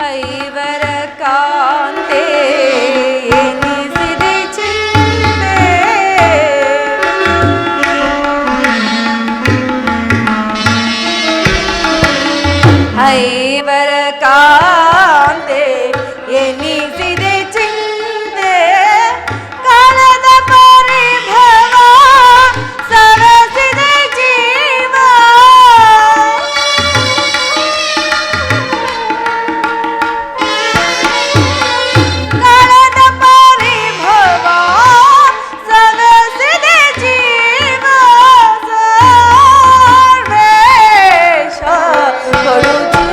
ಐವರ ಕಾಂತೆ ಎನಿಸಿದೆ ಚಿಂತೆ ಐವರ ಕಾಂತೆ ಎನಿಸಿದೆ ಚಿಂತೆ ಕಾಲದ ಪರಿಭವ ಸರಸಿದೆ ಜೀವ ಕಾಲದ ಪರಿಭವ ಸರಸಿದೆ ಜೀವ ಸರ್ವೇಶ ಕೊಡುತ್ತಿ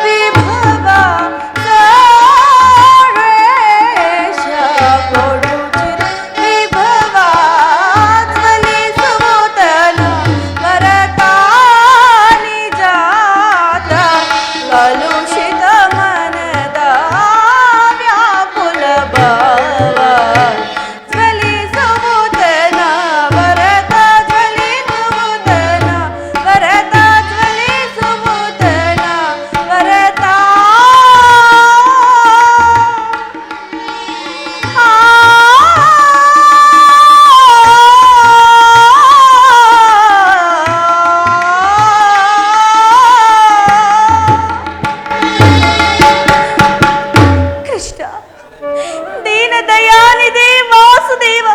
ವಿಭವ ಸರ್ವೇಶ ಕೊಡುತ್ತಿ ವಿಭವ ಜ್ವಲಿಸುವುದನ ವರತಾನಿ ಜಾತ ಕಲುಷಿತ ಮನದ ವ್ಯಾಕುಲ ಭಾವ ಜ್ವಲಿಸುವುದನ ವರತ ಜ್ವಲಿಸುವುದನ ವರತ ಜ್ವಲಿಸುವುದನ ವರತ ಕೃಷ್ಣ ದೀನ ದಯಾನಿಧಿ ವಾಸುದೇವ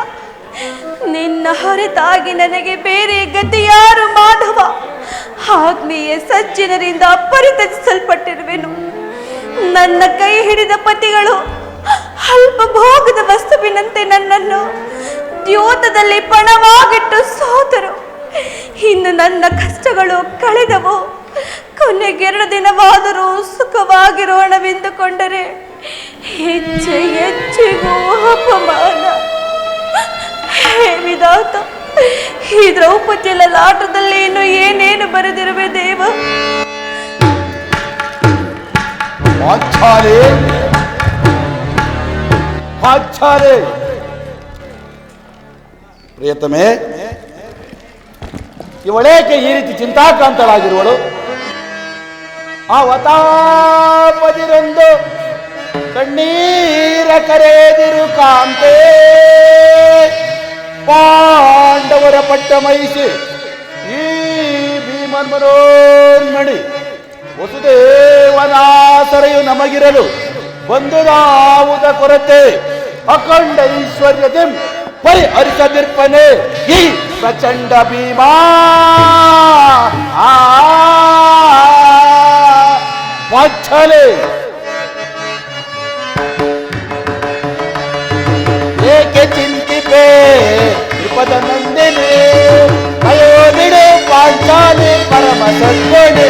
ನಿನ್ನ ಹೊರತಾಗಿ ನನಗೆ ಬೇರೆ ಗತಿ ಯಾರು ಮಾಧವ ಆತ್ಮೀಯ ಸಜ್ಜನರಿಂದ ಪರಿತ್ಯಜಿಸಲ್ಪಟ್ಟಿರುವೆನು ನನ್ನ ಕೈ ಹಿಡಿದ ಪತಿಗಳು ಅಲ್ಪ ಭೋಗದ ವಸ್ತುವಿನಂತೆ ನನ್ನನ್ನು ದ್ಯೋತದಲ್ಲಿ ಪಣವಾಗಿಟ್ಟು ಸೋತರು ಇನ್ನು ನನ್ನ ಕಷ್ಟಗಳು ಕಳೆದವು ಕೊನೆಗೆರಡು ದಿನವಾದರೂ ಸುಖವಾಗಿರೋಣವೆಂದುಕೊಂಡರೆ ಹೆಚ್ಚೆ ಹೆಚ್ಚಿಗೂ ಅಪಮಾನ ಹೇ ವಿಧಾತ ಈ ದ್ರೌಪದಿಯ ಲಲಾಟದಲ್ಲಿ ಇನ್ನು ಏನೇನು ಬರೆದಿರುವೆ ದೇವ ಪ್ರಿಯತಮೆ, ಇವಳೇಕೆ ಈ ರೀತಿ ಚಿಂತಾಕ್ರಾಂತಳಾಗಿರುವಳು? ಅವತಾಪದಿರೊಂದು ಕಣ್ಣೀರ ಕರೆದಿರು ಕಾಂತೆ ಪಾಂಡವರ ಪಟ್ಟ ಮಹಿಷಿ ಈ ಭೀಮನ್ಮನೋನ್ಮಣಿ ವಸುದೇವನಾಸರೆಯು ನಮಗಿರಲು ಬಂದುದಾವುದ ಕೊರತೆ ಅಖಂಡ ಐಶ್ವರ್ಯತೆ ಪರಿಹರಿಸದಿರ್ಪನೆ ಈ ಪ್ರಚಂಡ ಭೀಮಾ ವಾತ್ಸಲೆ ಏಕೆ ಚಿಂತಿಪೆ ತ್ರಿಪದ ನಂದಿನಿ ಅಯೋನಿಡೆ ಪಾಂಚಾಲಿ ಪರಮ ಸದ್ಗುಣಿ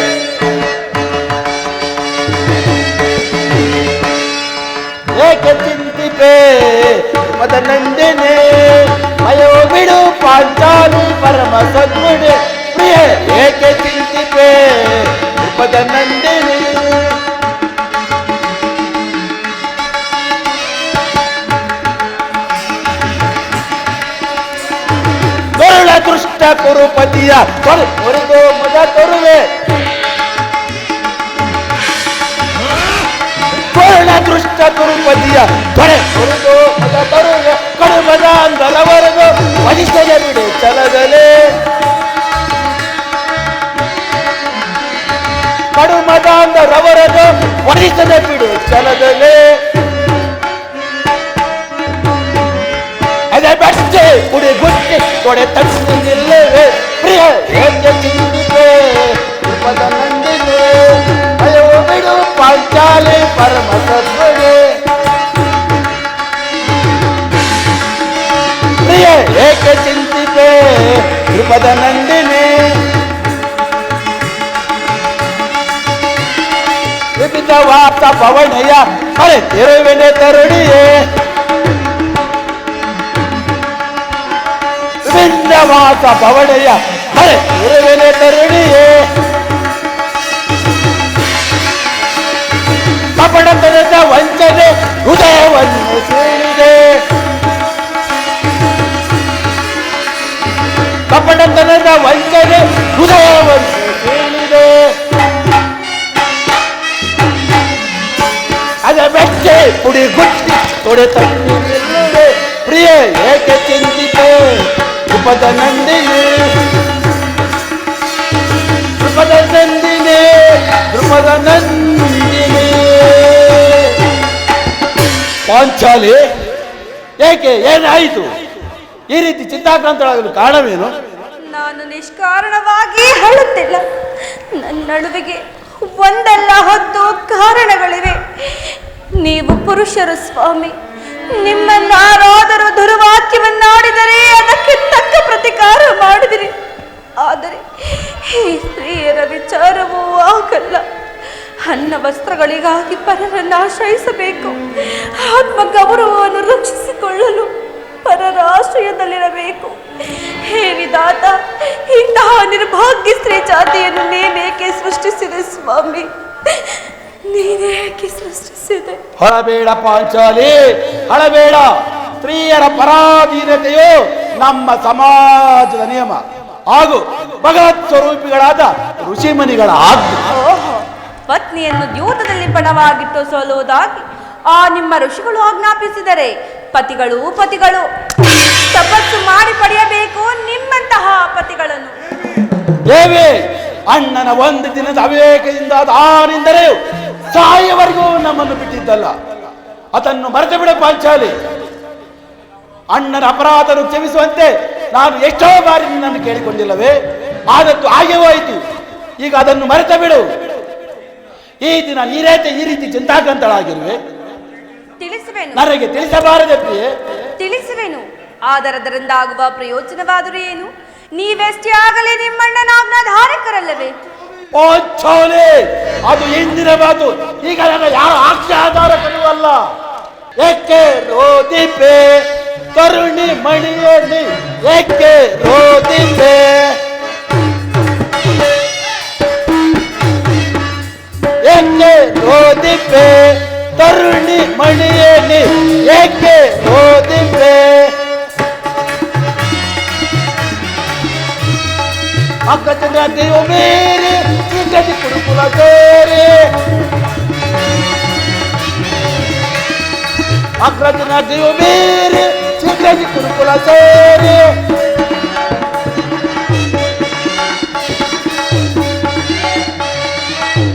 ಏಕೆ ಚಿಂತಿಪೆ ತ್ರಿಪದ ನಂದಿನಿ ಅಯೋ ಬಿಡು ಪಾಂಚಾಲಿ ಪರಮ ಸದ್ಗುಣಿ ಪ್ರಿಯ ಏಕೆ ಚಿಂತಿಪೆ ತ್ರಿಪದ ನಂದಿನಿ ದೃಷ್ಟ ಕುರುಪತಿಯ ಹೊರದು ಮದ ತರುವೆ ಪೂರ್ಣ ದೃಷ್ಟ ಕುರುಪತಿಯ ಹೊರೆ ಹೊರದು ಮದ ತರುವೆ ಕಡುಮದ ಅಂದಲವರೆಗೂ ಮನುಷ್ಯನ ಬಿಡು ಚಲದಲೆ ಕಡುಮದ ಅಂದರವರೆಗೂ ಮನುಷ್ಯನ ಬಿಡು ಚಲದಲೆ ಅದೇ ಬಟ್ಟೆ ಕುಡಿ ಗುಟ್ಟಿ ಕೊಡೆ ತಟ್ಟು ನಿಲ್ಲವೆ ಪ್ರಿಯ ಏಕೆ ಚಿಂತಿತೆ ತ್ರಿಪದ ನಂದಿನಿ ಅಯೋ ಬಿಡು ಪಾಂಚಾಲಿ ಪರಮ ಸದ್ಗುಣಿ ಪ್ರಿಯ ಏಕೆ ಚಿಂತಿತೆ ತ್ರಿಪದ ನಂದಿನಿ ವಿವಿಧ ವಾರ್ತ ಪವಣೆಯ ಅರೆ ತಿರುವಿನ ತರುಣಿಯೇ ವಿಭಿನ್ನವಾಸ ಭವಣೆಯ ಹರೆ ತಿರುವಿನ ತರುಣಿಯೇ ಕಪಟತನದ ವಂಚನೆ ಹೃದಯವನ್ನು ಸೀಳಿದೆ ಕಪಟತನದ ವಂಚನೆ ಹೃದಯವನ್ನು ಸೀಳಿದೆ ಪುಡಿ ಗುಟ್ಟಿ ತೊಡೆ ತಟ್ಟಿ ನಿಲ್ಲುವೆ ಪ್ರಿಯ ಏಕೆ ಚಿಂತಿತೆ ಧ್ರುಪದ ನಂದಿನಿ ಧ್ರುಪದ ನಂದಿನಿ ಧ್ರುಪದ ನಂದಿನಿ. ಪಾಂಚಾಲಿ ಏಕೆ ಏನಾಯಿತು? ಈ ರೀತಿ ಚಿಂತಾಕ್ರಾಂತರಾಗಲು ಕಾರಣವೇನು? ನಾನು ನಿಷ್ಕಾರಣವಾಗಿ ಹೇಳುತ್ತಿಲ್ಲ. ನನ್ನ ನಡುವಿಗೆ ಒಂದಲ್ಲ 10 ಕಾರಣಗಳಿವೆ. ನೀವು ಪುರುಷರು ಸ್ವಾಮಿ, ನಿಮ್ಮನ್ನಾರಾದರೂ ದುರ್ವಾಕ್ಯವನ್ನಾಡಿದರೆ ಅದಕ್ಕೆ ತಕ್ಕ ಪ್ರತಿಕಾರ ಮಾಡಿದಿರಿ. ಆದರೆ ಈ ಸ್ತ್ರೀಯರ ವಿಚಾರವೂ ಆಗಲ್ಲ. ಅನ್ನ ವಸ್ತ್ರಗಳಿಗಾಗಿ ಪರರನ್ನು ಆಶ್ರಯಿಸಬೇಕು. ಆತ್ಮಗೌರವವನ್ನು ರಕ್ಷಿಸಿಕೊಳ್ಳಲು ಪರರ ಆಶ್ರಯದಲ್ಲಿರಬೇಕು. ಹೇ ವಿಧಾತ, ಇಂತಹ ನಿರ್ಭಾಗ್ಯ ಸ್ತ್ರೀ ಜಾತಿಯನ್ನು ನೀನೇಕೆ ಸೃಷ್ಟಿಸಿದೆ ಸ್ವಾಮಿ? ನೀನೇಕೆ ಸೃಷ್ಟಿಸಿದೆ? ಹೊಳಬೇಡ ಪಾಂಚಾಲಿ, ಹಳಬೇಡ. ಸ್ತ್ರೀಯರ ಪರಾಧೀನತೆಯು ನಮ್ಮ ಸಮಾಜದ ನಿಯಮ ಹಾಗೂ ಭಗವತ್ ಸ್ವರೂಪಿಗಳಾದ ಋಷಿಮುನಿಗಳ ಆಜ್ಞೆ. ಓಹೋ, ಪತ್ನಿಯನ್ನು ದ್ಯೂತದಲ್ಲಿ ಪಣವಾಗಿಟ್ಟು ಸೋಲುವುದಾಗಿ ಆ ನಿಮ್ಮ ಋಷಿಗಳು ಆಜ್ಞಾಪಿಸಿದರೆ ಪತಿಗಳು ತಪಸ್ಸು ಮಾಡಿ ಪಡೆಯಬೇಕು ನಿಮ್ಮಂತಹ ಪತಿಗಳನ್ನು. ದೇವಿ, ಅಣ್ಣನ ಒಂದು ದಿನದ ಅವಿವೇಕದಿಂದ ಆನೆಂದರೆ ಸಾಯವರೆಗೂ ನಮ್ಮನ್ನು ಬಿಟ್ಟಿದ್ದಲ್ಲ. ಅದನ್ನು ಮರೆತು ಬಿಡು ಪಾಂಚಾಲಿ. ಅಣ್ಣನ ಅಪರಾಧವನ್ನು ಕ್ಷಮಿಸುವಂತೆ ನಾನು ಎಷ್ಟೋ ಬಾರಿ ನಿನ್ನನ್ನು ಕೇಳಿಕೊಂಡಿಲ್ಲವೇ? ಆದದ್ದು ಹಾಗೆ ಹೋಯಿತು. ಈಗ ಅದನ್ನು ಮರೆತು ಬಿಡು. ಈ ದಿನ ಈ ರೀತಿ ಚಿಂತಾಕ್ರಾಂತಳಾಗಿರುವೆ. ತಿಳಿಸುವೆನು, ನನಗೆ ತಿಳಿಸಬಾರದೆ ಪ್ರಿಯೆ? ತಿಳಿಸುವೆನು. ಆದರದರಿಂದ ಆಗುವ ಪ್ರಯೋಜನವಾದರೂ ಏನು? ನೀವೆಷ್ಟೇ ಆಗಲಿ ನಿಮ್ಮಣ್ಣನ ಆಜ್ಞಾಧಾರಕರಲ್ಲವೇ? ಪಾಂಚಾಲಿ, ಅದು ಹಿಂದಿನ ಮಾತು. ಈಗ ನನ್ನ ಯಾರ ಆಜ್ಞಾಧಾರಕನೂ ಅಲ್ಲ. ಏಕೆ ರೋದಿಪೆ ಕರುಣಿ ಮಣಿಯಲ್ಲಿ, ಏಕೆ ರೋದಿಪೆ? ಏಕೆ ರೋದಿಪೆ ತರುಣಿ ಮಣಿಯಲ್ಲಿ, ಏಕೆ ರೋದಿಪೆ? ಅಕ್ಕಚಂದ್ರ ದೇವ ಮೇರೆ ಸಿಗದಿ ಕುರುಕುಲ ಸೇರಿ, ಅಗ್ರಜನ ದೇವ ಮೇರೆ ಸಿಗದಿ ಕುರುಕುಲ ಸೇರಿ.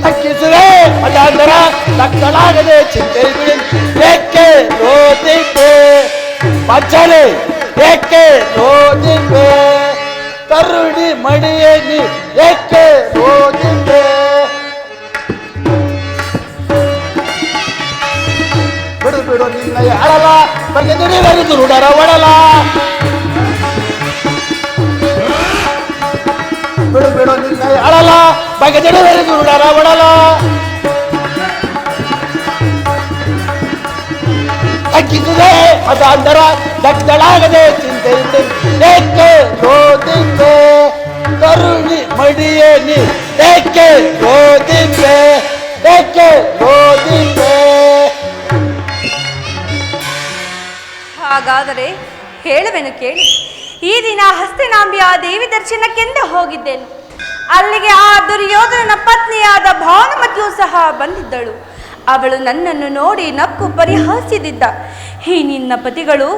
ತಕ್ಕಿಸುವೆ ಅಜಾಂತರ ತಕ್ಕಲಾಗದೆ ಚಿಂತೆ ಬಿಡಿ, ಏಕೆ ರೋದಿಪೆ? ಪಾಂಚಾಲಿ, ಏಕೆ ರೋದಿಪೆ ಕರುಣಿ ಮಣಿಯಲ್ಲಿ, ಏಕೆ ರೋದಿಪೆ? ಬಿಡು ಬಿಡು ನಿನ್ನ ಅಳಲ ಬಗ್ಗೆ ದುಡಿವರಿದು ರುಡರ ಒಡಲ. ಬಿಡು ಬಿಡು ನಿನ್ನ ಅಳಲ ಬಗ್ಗೆ ದುಡಿವರಿದು ರುಡರ ಒಡಲ. ತಗ್ಗಿಸುವೆ ಅದಾಂತರ ದಗ್ಧಳಾಗದೆ ಚಿಂತೆ ಇದೆ, ಏಕೆ ರೋದಿಪೆ ಕರುಣಿ ಮಡಿಯಲ್ಲಿ, ಏಕೆ ರೋದಿಪೆ? ಏಕೆ ರೋದಿಪೆ? ಹಾಗಾದರೆ ಹೇಳುವೆನು ಕೇಳಿ. ಈ ದಿನ ಹಸ್ತಿನಾಂಬಿಯ ದೇವಿ ದರ್ಶನಕ್ಕೆಂದು ಹೋಗಿದ್ದೆನು. ಅಲ್ಲಿಗೆ ಆ ದುರ್ಯೋಧನನ ಪತ್ನಿಯಾದ ಭಾನುಮತಿಯೂ ಸಹ ಬಂದಿದ್ದಳು. ಅವಳು ನನ್ನನ್ನು ನೋಡಿ ನಕ್ಕು ಪರಿಹಾಸಿದಿದ್ದ. ಈ ನಿನ್ನ ಪತಿಗಳು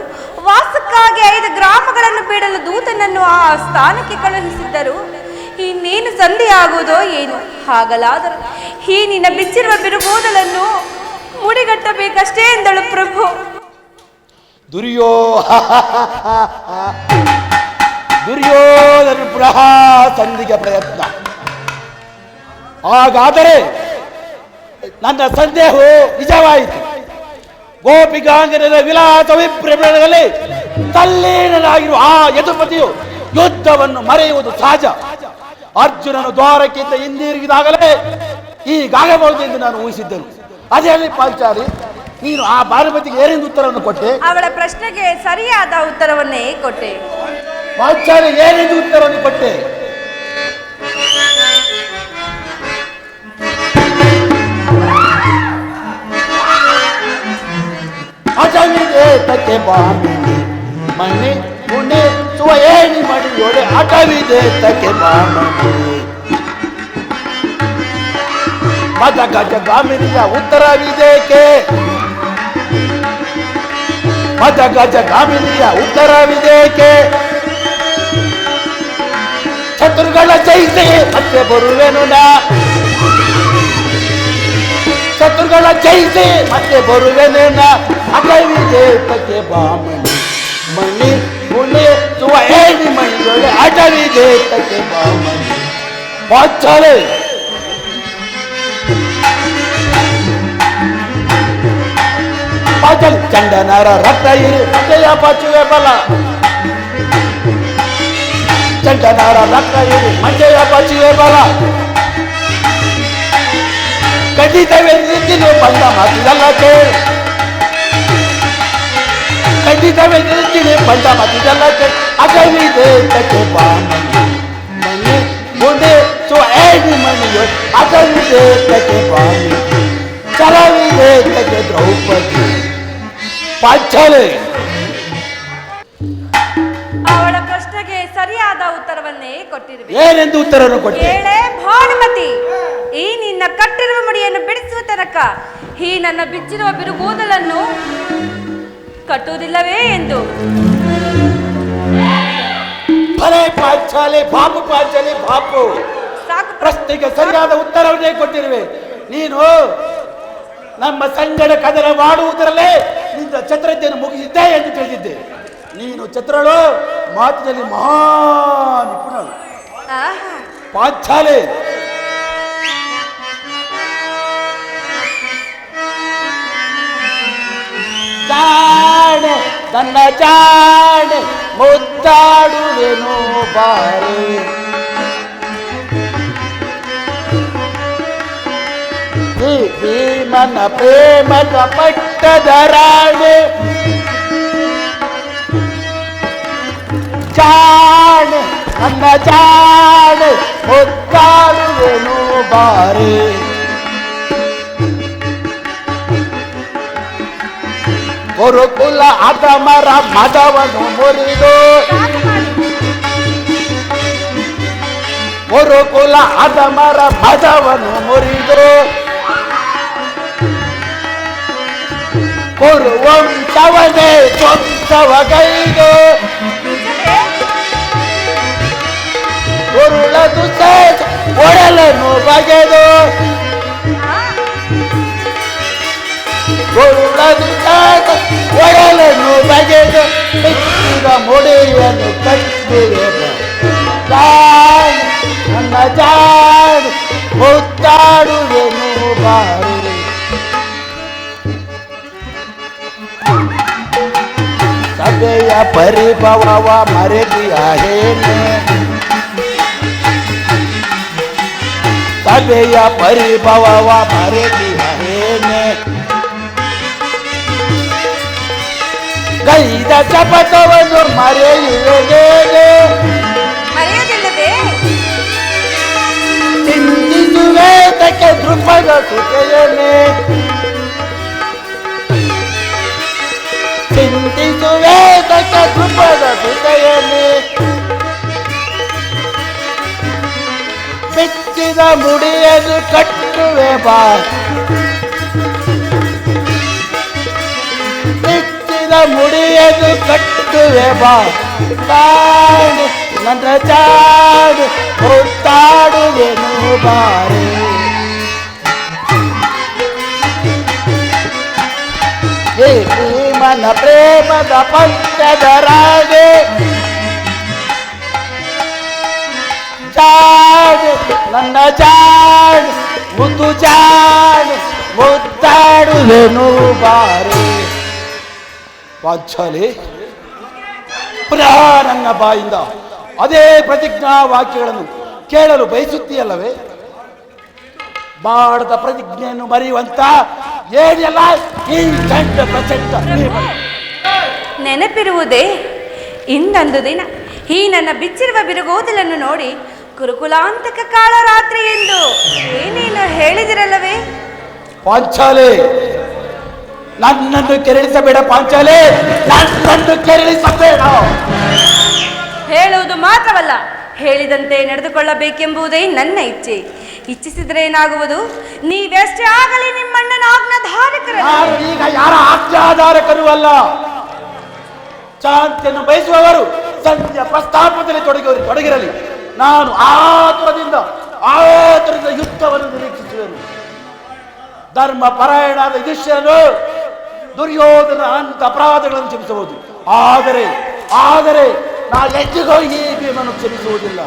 ವಾಸಕ್ಕಾಗಿ 5 ಗ್ರಾಮಗಳನ್ನು ಬೇಡಲು ದೂತನನ್ನು ಆ ಸ್ಥಾನಕ್ಕೆ ಕಳುಹಿಸಿದ್ದರು. ಇನ್ನೇನು ಸಂಧಿಯಾಗುವುದೋ ಏನು? ಹಾಗಲಾದರೂ ಈ ನಿನ್ನ ಬಿಚ್ಚಿರುವ ಬಿರುಗೂದಲನ್ನು ಮುಡಿಗಟ್ಟಬೇಕಷ್ಟೇ ಎಂದಳು ಪ್ರಭು. ದುರ್ಯೋಧನ ಪುನಃ ಸಂಧಿಗೆ ಪ್ರಯತ್ನ. ಹಾಗಾದರೆ ನನ್ನ ಸಂದೇಹವು ನಿಜವಾಯಿತು. ಗೋಪಿಕಾಂಗನದ ವಿಲಾಸ ವಿಭ್ರಮಣದಲ್ಲಿ ತಲ್ಲೀನನಾಗಿರುವ ಆ ಯದುಪತಿಯು ಯುದ್ಧವನ್ನು ಮರೆಯುವುದು ಸಹಜ. ಅರ್ಜುನನು ದ್ವಾರಕ್ಕಿಂತ ಹಿಂದಿರುಗಿದಾಗಲೇ ಹೀಗಾಗಬಹುದು ಎಂದು ನಾನು ಊಹಿಸಿದ್ದನು. ಅದೇ ಪಾಂಚಾಲಿ, ನೀನು ಆ ಭಾನುಮತಿಗೆ ಏನೆಂದು ಉತ್ತರವನ್ನು ಕೊಟ್ಟೆ? ಅವಳ ಪ್ರಶ್ನೆಗೆ ಸರಿಯಾದ ಉತ್ತರವನ್ನೇ ಕೊಟ್ಟೆ. ಪಾಂಚಾಲಿ, ಏನೆಂದು ಉತ್ತರವನ್ನು ಕೊಟ್ಟೆ? ಅಟವಿದೇತಕ್ಕೆ ಬಾಮಿನಿ ಮಣಿ ಪುಣಿ ಸುವಯೇಣಿ ಮಡಿಯೋಡೆ, ಅಟವಿದೇತಕ್ಕೆ ಬಾಮಣಿ. ಮದ ಗಜ ಗಾಮಿನಿಯ ಉತ್ತರವಿದೇಕೆ? ಮದ ಗಜ ಗಾಮಿನಿಯ ಉತ್ತರವಿದೇಕೆ ಶತ್ರುಗಳ ಜಯಿಸಿ ಮತ್ತೆ ಬರುವೆನು ನಾ ಶತ್ರುಗಳ ಜಯಿಸಿ ಮತ್ತೆ ಬರುವೆನು ನಾ ಅಟವಿದೇತಕ್ಕೆ ಬಾಮಣಿ ಮಣಿ ಮುನಿ ತುವ ಏಣಿ ಮಣಿಗಳು ಅಟವಿದೇತಕ್ಕೆ ಬಾಮಣಿ ಪಾಂಚಾಲೆ ಪಾಂಚಾಲಿ ಚಂಡನರ ರಕ್ತ ಇರಿ ಜಯ ಪಾಚುವೆ ಬಲ ಚಂಡನರ ರಕ್ತ ಇರಿ ಮಂಜಯ ಪಾಚುವೆ ಬಲ ಖಂಡಿತವೆಂದಿದ್ದು ಬಂದ ಮಾತಿದಲ್ಲ ಕೇಳಿ ಖಂಡಿತವೆಂದಿದ್ದು ಬಂದ ಮಾತಿದಲ್ಲ ಕೇಳಿ ಅಗವಿದೆ ತಕ್ಕೆ ಬಾಮಣಿ ಮಣಿ ಮುನಿ ಸೊ ಏಣಿ ಮಣಿಯೋ ಅಗವಿದೆ ತಕ್ಕೆ ಬಾಮಣಿ ಚಲವಿದೆ ತಕ್ಕೆ ದ್ರೌಪದಿ ಪಾಂಚಾಲೆ ಅವಳ ಪ್ರಶ್ನೆಗೆ ಸರಿಯಾದ ಉತ್ತರವನ್ನೇ ಕೊಟ್ಟಿರುವೆ. ಏನೆಂದು ಉತ್ತರವನ್ನು ಕೊಟ್ಟೆ? ಕೇಳೆ ಭಾನುಮತಿ, ಈ ನಿನ್ನ ಕಟ್ಟಿರುವ ಮುಡಿಯನ್ನು ಬಿಡಿಸುವ ತನಕ ಈ ನನ್ನ ಬಿಚ್ಚಿರುವ ಬಿರುಗೂದಲನ್ನು ಕಟ್ಟುವುದಿಲ್ಲವೇ ಎಂದು. ಭಲೆ ಪಾಂಚಾಲೆ ಬಾಪು, ಪಾಂಚಾಲೆ ಬಾಪು, ಸಾಕು. ಪ್ರಶ್ನೆಗೆ ಸರಿಯಾದ ಉತ್ತರವನ್ನೇ ಕೊಟ್ಟಿರುವೆ. ನೀನು ನಮ್ಮ ಸಂಗಡ ಕದನ ಮಾಡುವುದರಲ್ಲೇ ನಿನ್ನ ಛತ್ರಜ್ಞೆಯನ್ನು ಮುಗಿಸಿದ್ದೆ ಎಂದು ತಿಳಿದಿದ್ದೆ. ನೀನು ಛತ್ರಳು ಮಾತಿನಲ್ಲಿ ಮಹಾ ನಿಪುಣಳು ಪಾಂಚಾಲೆ. ಜಾಣೆ ನನ್ನ ಜಾಣೆ ಮುದ್ದಾಡುವೆನು ಬಾರೆ ಭೀಮನ ಪ್ರೇಮದ ಪಟ್ಟದ ರಾಣೆ ಜಾಣೆ ನನ್ನ ಜಾಣೆ ಮುದ್ದಾಡುವೆನು ಬಾರೆ ಗುರುಕುಲ ಅಧಮರ ಮದವನ್ನು ಮುರಿದು ಗುರುಕುಲ ಅಧಮರ ಮದವನ್ನು ಮುರಿದು ಕುರುವಂಶವನೇ ಸ್ವಂತವಗೈದು ಕುರುಳದು ಸೇತ ಒಡಲನ್ನು ಬಗೆದು ಕುರುಳದು ಸೇತ ಒಡಲನ್ನು ಬಗೆದು ಬಿಚ್ಚಿದ ಮುಡಿಯನ್ನು ಕಟ್ಟಿವೆ ಜಾಣ್ ನನ್ನ ಜಾಣ್ ಮುತ್ತಾಡುವೆನು ಬಾರು ಸಭೆಯ ಪರಿಭವವ ಮರೆದಿಯ ಹೇನೆ ಸಭೆಯ ಪರಿಭವವ ಮರೆದಿಯ ಹೇನೆ ಗೈದ ಶಪಥವನ್ನು ಮರೆಯುವೆನೇನೆ ಮರೆಯೋದಿಲ್ಲವೇ? ಚಿಂತಿಸುವೆ ತಕ್ಕೆ ದೃಪದ ಸುತೆಯನೆ ಚಿಂತಿಸುವೆ ತಕ್ಕೆ ದೃಪದ ಸುತೆಯನೆ ಬಿಚ್ಚಿದ ಮುಡಿಯನ್ನು ಕಟ್ಟುವೆ ಬಾ ಬಿಚ್ಚಿದ ಮುಡಿಯನ್ನು ಕಟ್ಟುವೆ ಬಾ ತಾಡು ನನ್ನ ಚಾಡು ಮುತ್ತಾಡುವೆನು ಬಾರೆ ಏ ಭೀಮನ ಪ್ರೇಮದ ಪಂಚದ ರಾಣೆ ಜಾಡು ನನ್ನ ಜಾಡು ಮುದ್ದು ಜಾಡು ಮುದ್ದಾಡುವೆನು ಬಾರೆ ಪಾಂಚಾಲಿ ಪುನಃ ನನ್ನ ಬಾಯಿಂದ ಅದೇ ಪ್ರತಿಜ್ಞಾ ವಾಕ್ಯಗಳನ್ನು ಕೇಳಲು ಬಯಸುತ್ತೀಯಲ್ಲವೇ? ಬಾಡದ ಪ್ರತಿಜ್ಞೆಯನ್ನು ಮರೆಯುವಂತ ಏನೆಲ್ಲ ಈ ಚಂಡ ಪ್ರಚಂಡ ನೆನಪಿರುವುದೇ? ಇಂದೊಂದು ದಿನ ಈ ನನ್ನ ಬಿಚ್ಚಿರುವ ಬಿರುಗೋದಲನ್ನು ನೋಡಿ ಕುರುಕುಲಾಂತಕ ಕಾಳ ರಾತ್ರಿ ಎಂದು ಏನೇನು ಹೇಳಿದಿರಲ್ಲವೇ? ಪಾಂಚಾಲೆ, ನನ್ನನ್ನು ಕೆರಳಿಸಬೇಡ ಪಾಂಚಾಲೆ, ನನ್ನನ್ನು ಕೆರಳಿಸಬೇಡ. ಹೇಳುವುದು ಮಾತ್ರವಲ್ಲ, ಹೇಳಿದಂತೆ ನಡೆದುಕೊಳ್ಳಬೇಕೆಂಬುದೇ ನನ್ನ ಇಚ್ಛೆ. ಇಚ್ಛಿಸಿದ್ರೆ ಏನಾಗುವುದು? ನೀವೆಷ್ಟೇ ಆಗಲಿ ನಿಮ್ಮಣ್ಣನ ಆಜ್ಞಾಧಾರಕರು. ನಾನು ಈಗ ಯಾರ ಆಜ್ಞಾಧಾರಕರು ಅಲ್ಲ, ಶಾಂತಿಯನ್ನು ಬಯಸುವವರು ಸಂಧಿಯ ಪ್ರಸ್ತಾಪದಲ್ಲಿ ತೊಡಗಿರಲಿ. ನಾನು ಆತುರದಿಂದ ಯುದ್ಧವನ್ನು ನಿರೀಕ್ಷಿಸುವೆನು. ಧರ್ಮ ಪರಾಯಣಾದ ಯುಧಿಷ್ಠಿರನು ದುರ್ಯೋಧನ ಅಂತ ಅಪರಾಧಗಳನ್ನು ಕ್ಷಮಿಸಬಹುದು. ಆದರೆ ನಾ ಎಂದಿಗೂ ಈ ಭೀಮನ್ನು ಕ್ಷಮಿಸುವುದಿಲ್ಲ.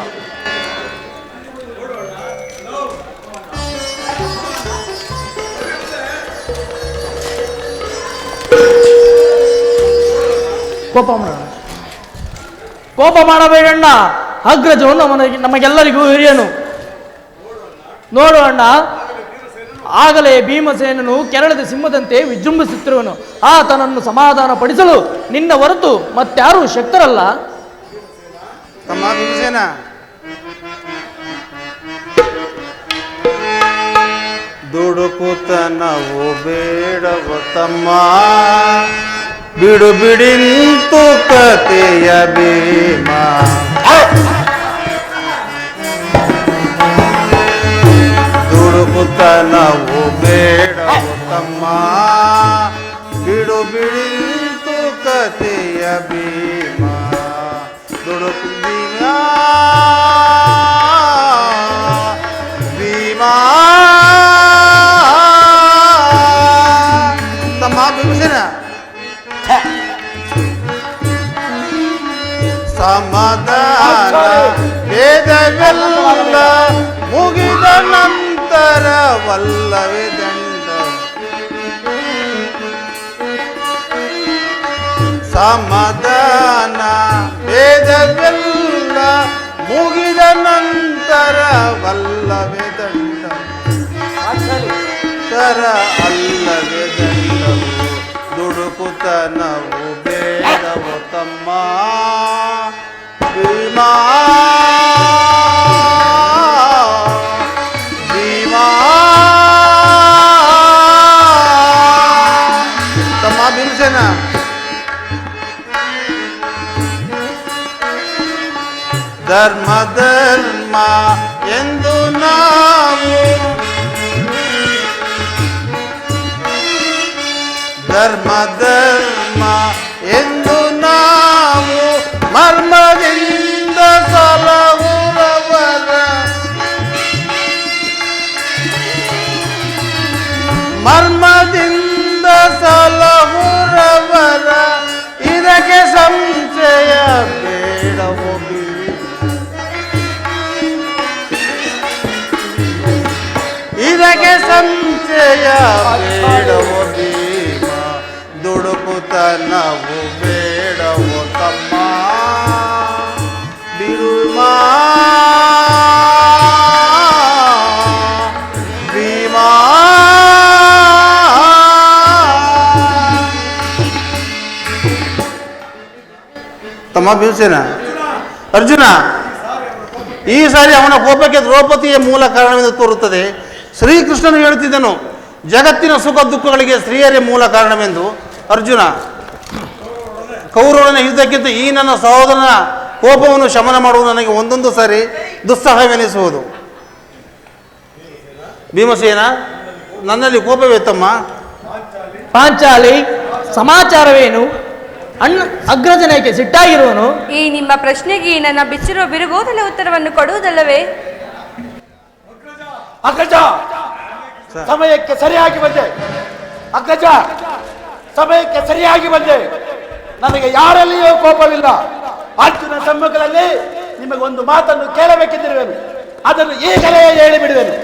ಕೋಪ ಮಾಡಬೇಡಣ್ಣ. ಅಗ್ರಜವು ನಮಗೆಲ್ಲರಿಗೂ ಹಿರಿಯನು. ನೋಡು ಅಣ್ಣ, ಆಗಲೇ ಭೀಮಸೇನನು ಕೆರಳದ ಸಿಂಹದಂತೆ ವಿಜೃಂಭಿಸುತ್ತಿರುವನು. ಆತನನ್ನು ಸಮಾಧಾನ ಪಡಿಸಲು ನಿನ್ನ ಹೊರತು ಮತ್ತಾರೂ ಶಕ್ತರಲ್ಲ. ತಮ್ಮ ಭೀಮಸೇನ, ದುಡುಕುತನವು ಬೇಡವ ತಮ್ಮ, ಬಿಡು ಬಿಡಿಂತು ಕತೆಯ ಭೀಮ. ದುಡುಕುತನವು ಬೇಡವ ತಮ್ಮ, ಬಿಡು ಬಿಡಿಂತು ಕತೆಯ ಭೀಮ. ದುಡುಕು ಭೀಮ ಭೀಮ. ತಮ್ಮ ಭೀಮಸೇನ, ಸಮಾಧಾನ ವೇದವೆಲ್ಲ ಮುಗಿದ ನಂತರವಲ್ಲವೇ ದಂಡ. ಸಮಾಧಾನ ವೇದವೆಲ್ಲ ಮುಗಿದ ನಂತರವಲ್ಲವೇ ದಂಡ. ತರ ಅಲ್ಲವೇ ದಂಡವು. ದುಡುಕುತನವು ಬೇಡವು ತಮ್ಮ, ಭೀಮ ಭೀಮ. ತಮ್ಮ ಭೀಮಸೇನ, ಧರ್ಮ ಧರ್ಮ ಎಂದು ನಾವು ಧರ್ಮ ಧರ್ಮ ಎಂದು ನಾವು ಮರ್ಮದಿಂದ ಸಲಹುರವರ, ಮರ್ಮದಿಂದ ಸಲಹುರವರ. ಇದಕ್ಕೆ ಸಂಶಯ ಬೇಡವೋ ಇದಕ್ಕೆ ಸಂಶಯ ಬೇಡವೋ ಭೀಮ. ದುಡುಕುತನವು ಬೇಡವೋ ತಮ್ಮ, ಬಿಡುಮ ಭೀಮ. ತಮ್ಮ ಭೀಮಸೇನ, ಅರ್ಜುನ, ಈ ಸಾರಿ ಅವನ ಕೋಪಕ್ಕೆ ದ್ರೌಪದಿಯ ಮೂಲ ಕಾರಣವೆಂದು ತೋರುತ್ತದೆ. ಶ್ರೀಕೃಷ್ಣನು ಹೇಳುತ್ತಿದ್ದನು, ಜಗತ್ತಿನ ಸುಖ ದುಃಖಗಳಿಗೆ ಸ್ತ್ರೀಯರೇ ಮೂಲ ಕಾರಣವೆಂದು. ಅರ್ಜುನ, ಕೌರವನ ಯುದ್ಧಕ್ಕಿಂತ ಈ ನನ್ನ ಸಹೋದರನ ಕೋಪವನ್ನು ಶಮನ ಮಾಡುವುದು ನನಗೆ ಒಂದೊಂದು ಸಾರಿ ದುಸ್ಸಹವೆನಿಸುವುದು. ಭೀಮಸೇನ, ನನ್ನಲ್ಲಿ ಕೋಪವೇ ತಮ್ಮ. ಪಾಂಚಾಲಿ, ಸಮಾಚಾರವೇನು? ಅಗ್ರಜನಕ್ಕೆ ಸಿಟ್ಟಾಗಿರುವನು? ಈ ನಿಮ್ಮ ಪ್ರಶ್ನೆಗೆ ನನ್ನ ಬಿಚ್ಚಿರುವ ಬಿರುಗೋದಲ ಉತ್ತರವನ್ನು ಕೊಡುವುದಲ್ಲವೇ? ಅಗ್ರಜ, ಸಮಯಕ್ಕೆ ಸರಿಯಾಗಿ ಬಂದೆ. ಅಗ್ರಜ, ಸಮಯಕ್ಕೆ ಸರಿಯಾಗಿ ಬಂದೆ. ನನಗೆ ಯಾರಲ್ಲಿಯೂ ಕೋಪವಿಲ್ಲ. ಅರ್ಜುನ ಸಮ್ಮುಖದಲ್ಲಿ ನಿಮಗೊಂದು ಮಾತನ್ನು ಕೇಳಬೇಕೆಂದಿರುವೆನು. ಅದನ್ನು ಈಗಲೇ ಹೇಳಿಬಿಡುವೆನು.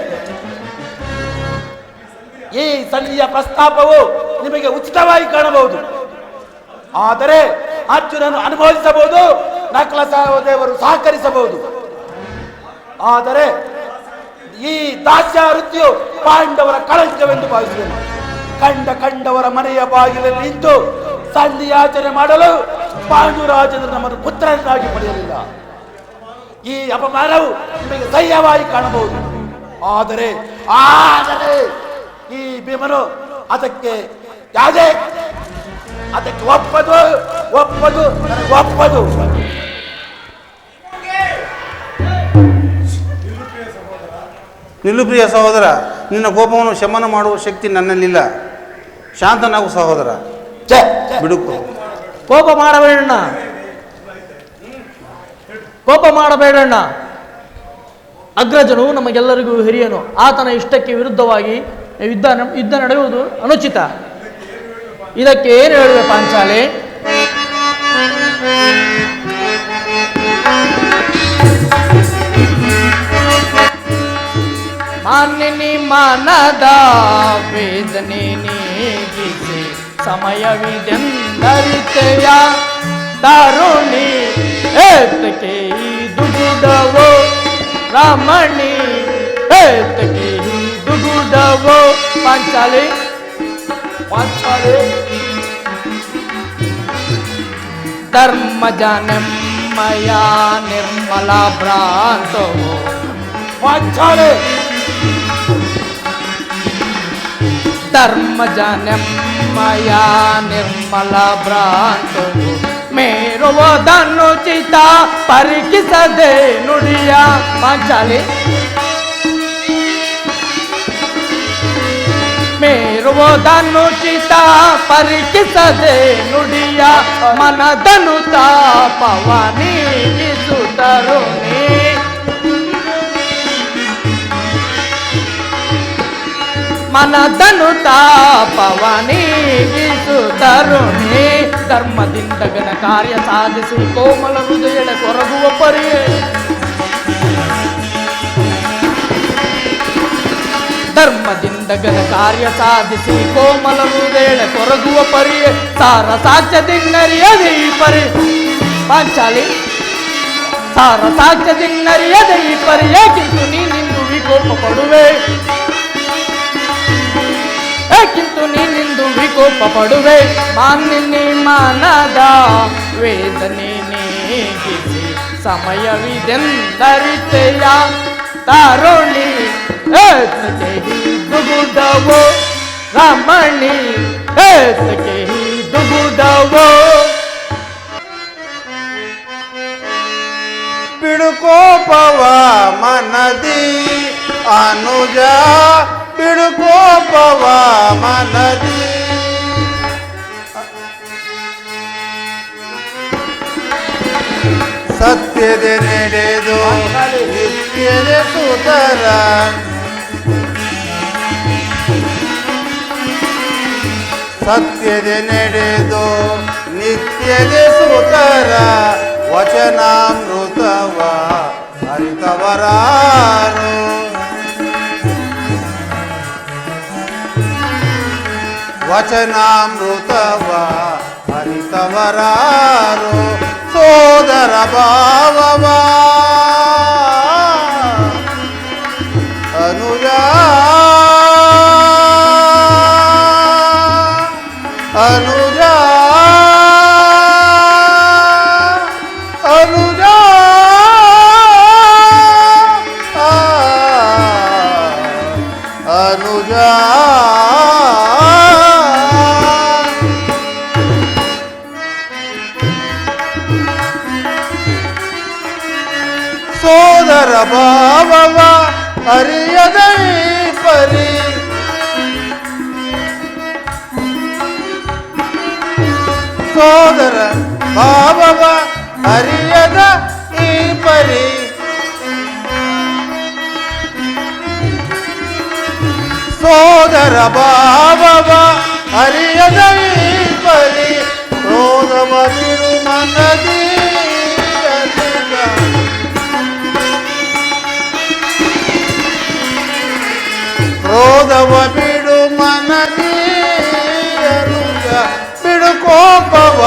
ಈ ಸಂಧಿಯ ಪ್ರಸ್ತಾಪವು ನಿಮಗೆ ಉಚಿತವಾಗಿ ಕಾಣಬಹುದು. ಆದರೆ ಅರ್ಜುನನು ಅನುಭವಿಸಬಹುದು, ನಕಲ ಸಹೋದರರು ಸಹಕರಿಸಬಹುದು. ಆದರೆ ಈ ದಾಸ್ಯ ವೃತ್ತಿಯು ಪಾಂಡವರ ಕಳಂಕವೆಂದು ಭಾವಿಸುವೆನು. ಕಂಡವರ ಮನೆಯ ಬಾಗಿಲಲ್ಲಿ ನಿಂತು ಸಂಧಿಯಾಚರಣೆ ಮಾಡಲು ಪಾಂಡುರಾಜನು ನಮ್ಮನ್ನು ಪುತ್ರನಾಗಿ ಪಡೆಯಲಿಲ್ಲ. ಈ ಅಪಮಾನವು ನಿಮಗೆ ಸಹ್ಯವಾಗಿ ಕಾಣಬಹುದು. ಆದರೆ ಈ ಭೀಮನು ಅದಕ್ಕೆ ಒಪ್ಪದು. ನಿಲ್ಲು ಪ್ರಿಯ ಸಹೋದರ, ನಿನ್ನ ಕೋಪವನ್ನು ಶಮನ ಮಾಡುವ ಶಕ್ತಿ ನನ್ನಲ್ಲಿಲ್ಲ. ಶಾಂತನಾಗು ಸಹೋದರ, ಬಿಡುಕು. ಕೋಪ ಮಾಡಬೇಡಣ್ಣ, ಕೋಪ ಮಾಡಬೇಡಣ್ಣ. ಅಗ್ರಜನು ನಮಗೆಲ್ಲರಿಗೂ ಹಿರಿಯನು. ಆತನ ಇಷ್ಟಕ್ಕೆ ವಿರುದ್ಧವಾಗಿ ಯುದ್ಧ ನಡೆಯುವುದು ಅನುಚಿತ. ಇದಕ್ಕೆ ಏನು ಹೇಳುವೆ ಪಾಂಚಾಲಿ? ಮಾನ್ಯನಿ ಮನದ ವೇದನೆ ನೀಗಿಸಿ ಸಮಯವಿದೆಂದರಿತೆಯ ತರುಣಿ ಏತಕ್ಕೆ ದುಗುಡವೋ ರಮಣಿ ಏತಕ್ಕೆ ದುಗುಡವೋ ಪಾಂಚಾಲಿ ಧರ್ಮಜನೆಮ್ಮಯ ನಿರ್ಮಲ ಭ್ರಾಂತವೋ ಪಾಂಚಾಲಿ ಧರ್ಮಜನೆಮ್ಮಯ ನಿರ್ಮಲ ಭ್ರಾಂತವು ಮೇರುವುದನುಚಿತ ಪರಿಕಿಸದೆ ನುಡಿಯ ಪಾಂಚಾಲಿ ಮೇರುವುದನುಚಿತ ಪರಿಕಿಸದೆ ನುಡಿಯ ಮನದನು ತಾಪವನೀಗಿಸುತ್ತರುಣಿ ಮನದನು ತಾಪವನೀಗಿಸುತ್ತರುಣಿ ಧರ್ಮದಿಂದ ಘನ ಕಾರ್ಯ ಸಾಧಿಸಿ ಕೋಮಲ ಹೃದಯದ ಕೊರಗುವ ಪರಿಯೇ ಧರ್ಮದಿಂದ ಘನ ಕಾರ್ಯ ಸಾಧಿಸಿ ಕೋಮಲ ಹೃದಯದ ಕೊರಗುವ ಪರಿಯೇ ಸಾರ ಸಾಕ್ಷ್ಯದಿಂದರಿಯದೆ ಈ ಪರಿ ಪಾಂಚಾಲಿ ಸಾರ ಸಾಕ್ಷ್ಯದಿಂದರಿಯದೆ ಈ ಪರಿ ಏಕಿಂತು ನೀನಿಂದು ವಿಕೋಪ ಪಡುವೆ ಏಕಿಂತು ನೀನಿಂದು ವಿಕೋಪ ಪಡುವೆ ಮಾನ್ಯನಿ ಮನದ ವೇದನೆ ನೀಗಿಸಿ ಸಮಯವಿದೆಂದರಿತೆಯ ತರುಣಿ ಏತಕ್ಕೆ ದುಗುಡವೋ ರಮಣಿ ಏತಕ್ಕೆ ದುಗುಡವೋ ಬಿಡುಕೋಪವ ಮನದಿ ಅನುಜ ಬಿಡುಕೋಪವ ಮನದಿ ಸತ್ಯದ ನಡೆದು ನಿತ್ಯದ ಸುತರ ಸತ್ಯದ ನಡೆದು ನಿತ್ಯದ ಸುತರ ವಚನಾಮೃತವ ಹರಿತವರಾರು ವಚನಾಮೃತವ ಹರಿತವರಾರು ಸೋದರ ಭಾವವ ಅನುಜ ಅನುಜ ಅನುಜ ಅನುಜ ಸೋದರ ಭಾವವ ಅರಿಯದ ಈ ಪರಿ ಸೋದರ ಭಾವವ ಅರಿಯದ ಈ ಪರಿ ಸೋದರ ಭಾವವ ಅರಿಯದ ಈ ಪರಿ ಕ್ರೋಧವ ಬಿಡು ಮನದಿ ಕ್ರೋಧವ ಬಿಡು ಮನದಿ ಅನುಜ ಬಿಡು ಕೋಪವ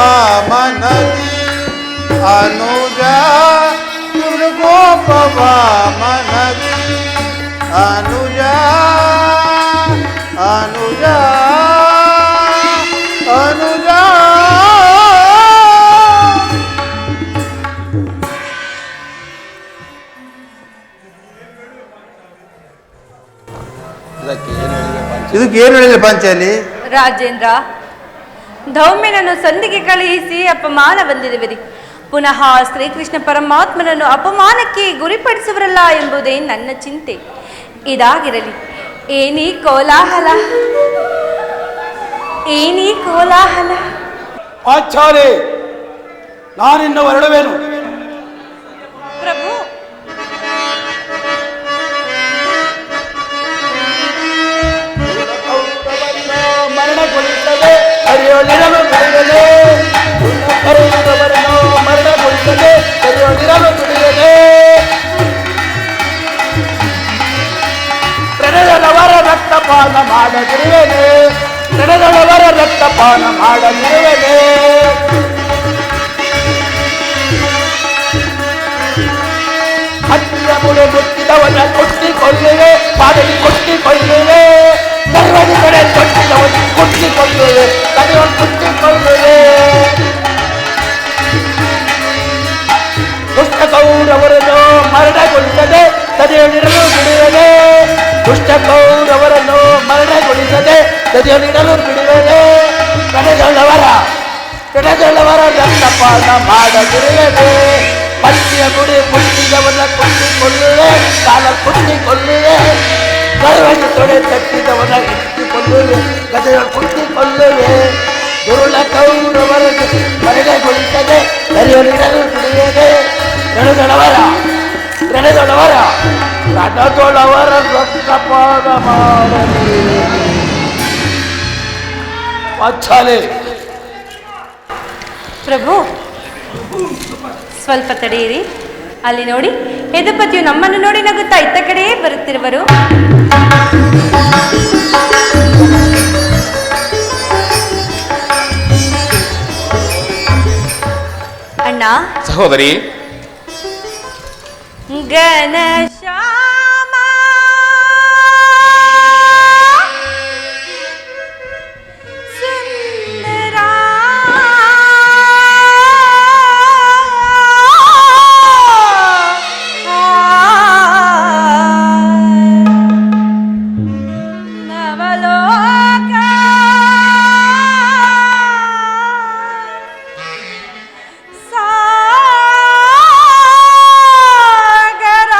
ಮನದಿ ಅನುಜ ಬಿಡು ಕೋಪವ ಮನದಿ ಅನುಜ ಅನುಜ ಅನುಜ ಇದಕ್ಕೆ ಏನು ಹೇಳಿದೆ ಪಾಂಚಾಲಿ? ರಾಜೇಂದ್ರ, ಧೌಮ್ಯನನ್ನು ಸಂಧಿಗೆ ಕಳುಹಿಸಿ ಅಪಮಾನ ಬಂದಿರುವಿರಿ. ಪುನಃ ಶ್ರೀಕೃಷ್ಣ ಪರಮಾತ್ಮನನ್ನು ಅಪಮಾನಕ್ಕೆ ಗುರಿಪಡಿಸುವರಲ್ಲ ಎಂಬುದೇ ನನ್ನ ಚಿಂತೆ. ಇದಾಗಿರಲಿ. ಏನೀ ಕೋಲಾಹಲ, ಏನೀ ಕೋಲಾಹಲ? ಆಚಾರ್ಯ ನಾನಿನ್ನು ಹೊರಡುವೆನು. ಪ್ರಭು, ಮರಣಗೊಳಿಸದೆ ಕರೆಯೊಳಿರಲು ಬಿಡುತ್ತದೆ. ಕರೆಯುವವರನ್ನು ಮರಣಗೊಳಿಸದೆ ಕರೆಯೊಳಿರಲು ಬಿಡುತ್ತದೆ. ಪ್ರಣಯದವರ ರಕ್ತಪಾನ ಮಾಡದಿರುವೆನೆ. ಪ್ರಣಯದವರ ರಕ್ತಪಾನ ಮಾಡದಿರುವೆನೆ. ಹತ್ತಿರ ಮುಳೆ ಮುಟ್ಟಿದವನ ಕೊಟ್ಟಿಕೊಳ್ಳುವೆ. ಪಾದಲಿ ಕೊಟ್ಟಿಕೊಳ್ಳುವೆ. ಸರ್ವದಿ ಕಡೆ ಕೊಟ್ಟಿದವನ ಕೊಟ್ಟಿಕೊಳ್ಳುವೆ. ಕಡೆಯವನು ಕೊಟ್ಟಿಕೊಳ್ಳುವೆ. ದುಷ್ಟ ಕೌರವರನ್ನು ಮರಣಗೊಳಿಸದೆ ತದೆಯಲ್ಲಿರಲು ಬಿಡುವೆನೆ. ದುಷ್ಟ ಕೌರವರನ್ನು ಮರಣಗೊಳಿಸದೆ ತದೆಯಲ್ಲಿರಲು ಬಿಡುವೆನೆ. ಕಡೆದೊಳ್ಳವರ ರಕ್ತಪಾನ ಮಾಡದಿರುವೆನೆ. ಪಟ್ಟಿಯ ಗುಡಿ ಮುಟ್ಟಿದವನ ಕೊಟ್ಟಿಕೊಳ್ಳುವೆ. ಕಾಲ ಕೊಟ್ಟಿಕೊಳ್ಳುವೆ. ಕರುವಾಗಿ ತೊಡೆ ತಟ್ಟಿದವನ ಎತ್ತಿಕೊಳ್ಳುವೆ. ಗದೆಯ ಕೊಟ್ಟಿಕೊಳ್ಳುವೆ. ದುರುಳ ಕೌರವರನ್ನು ಮರಣಗೊಳಿಸದೆ ತದೆಯಲ್ಲಿರಲು ಬಿಡುವೆನೆ. ರಣದೊಳವರ ರಕ್ತಪಾನ ಮಾಡಲಿ. ವಾತ್ಸಲ್ಯ ಪ್ರಭು, ಸ್ವಲ್ಪ ತಡೆಯಿರಿ. ಅಲ್ಲಿ ನೋಡಿ, ಯದುಪತಿಯು ನಮ್ಮನ್ನು ನೋಡಿ ನಗುತ್ತಾ ಇತ್ತ ಕಡೆಯೇ ಬರುತ್ತಿರುವರು. ಅಣ್ಣ, ಸಹೋದರಿ, ಘನಶ್ಯಾಮ ಸುಂದರ ನವಲೋಕ ಸಾಗರ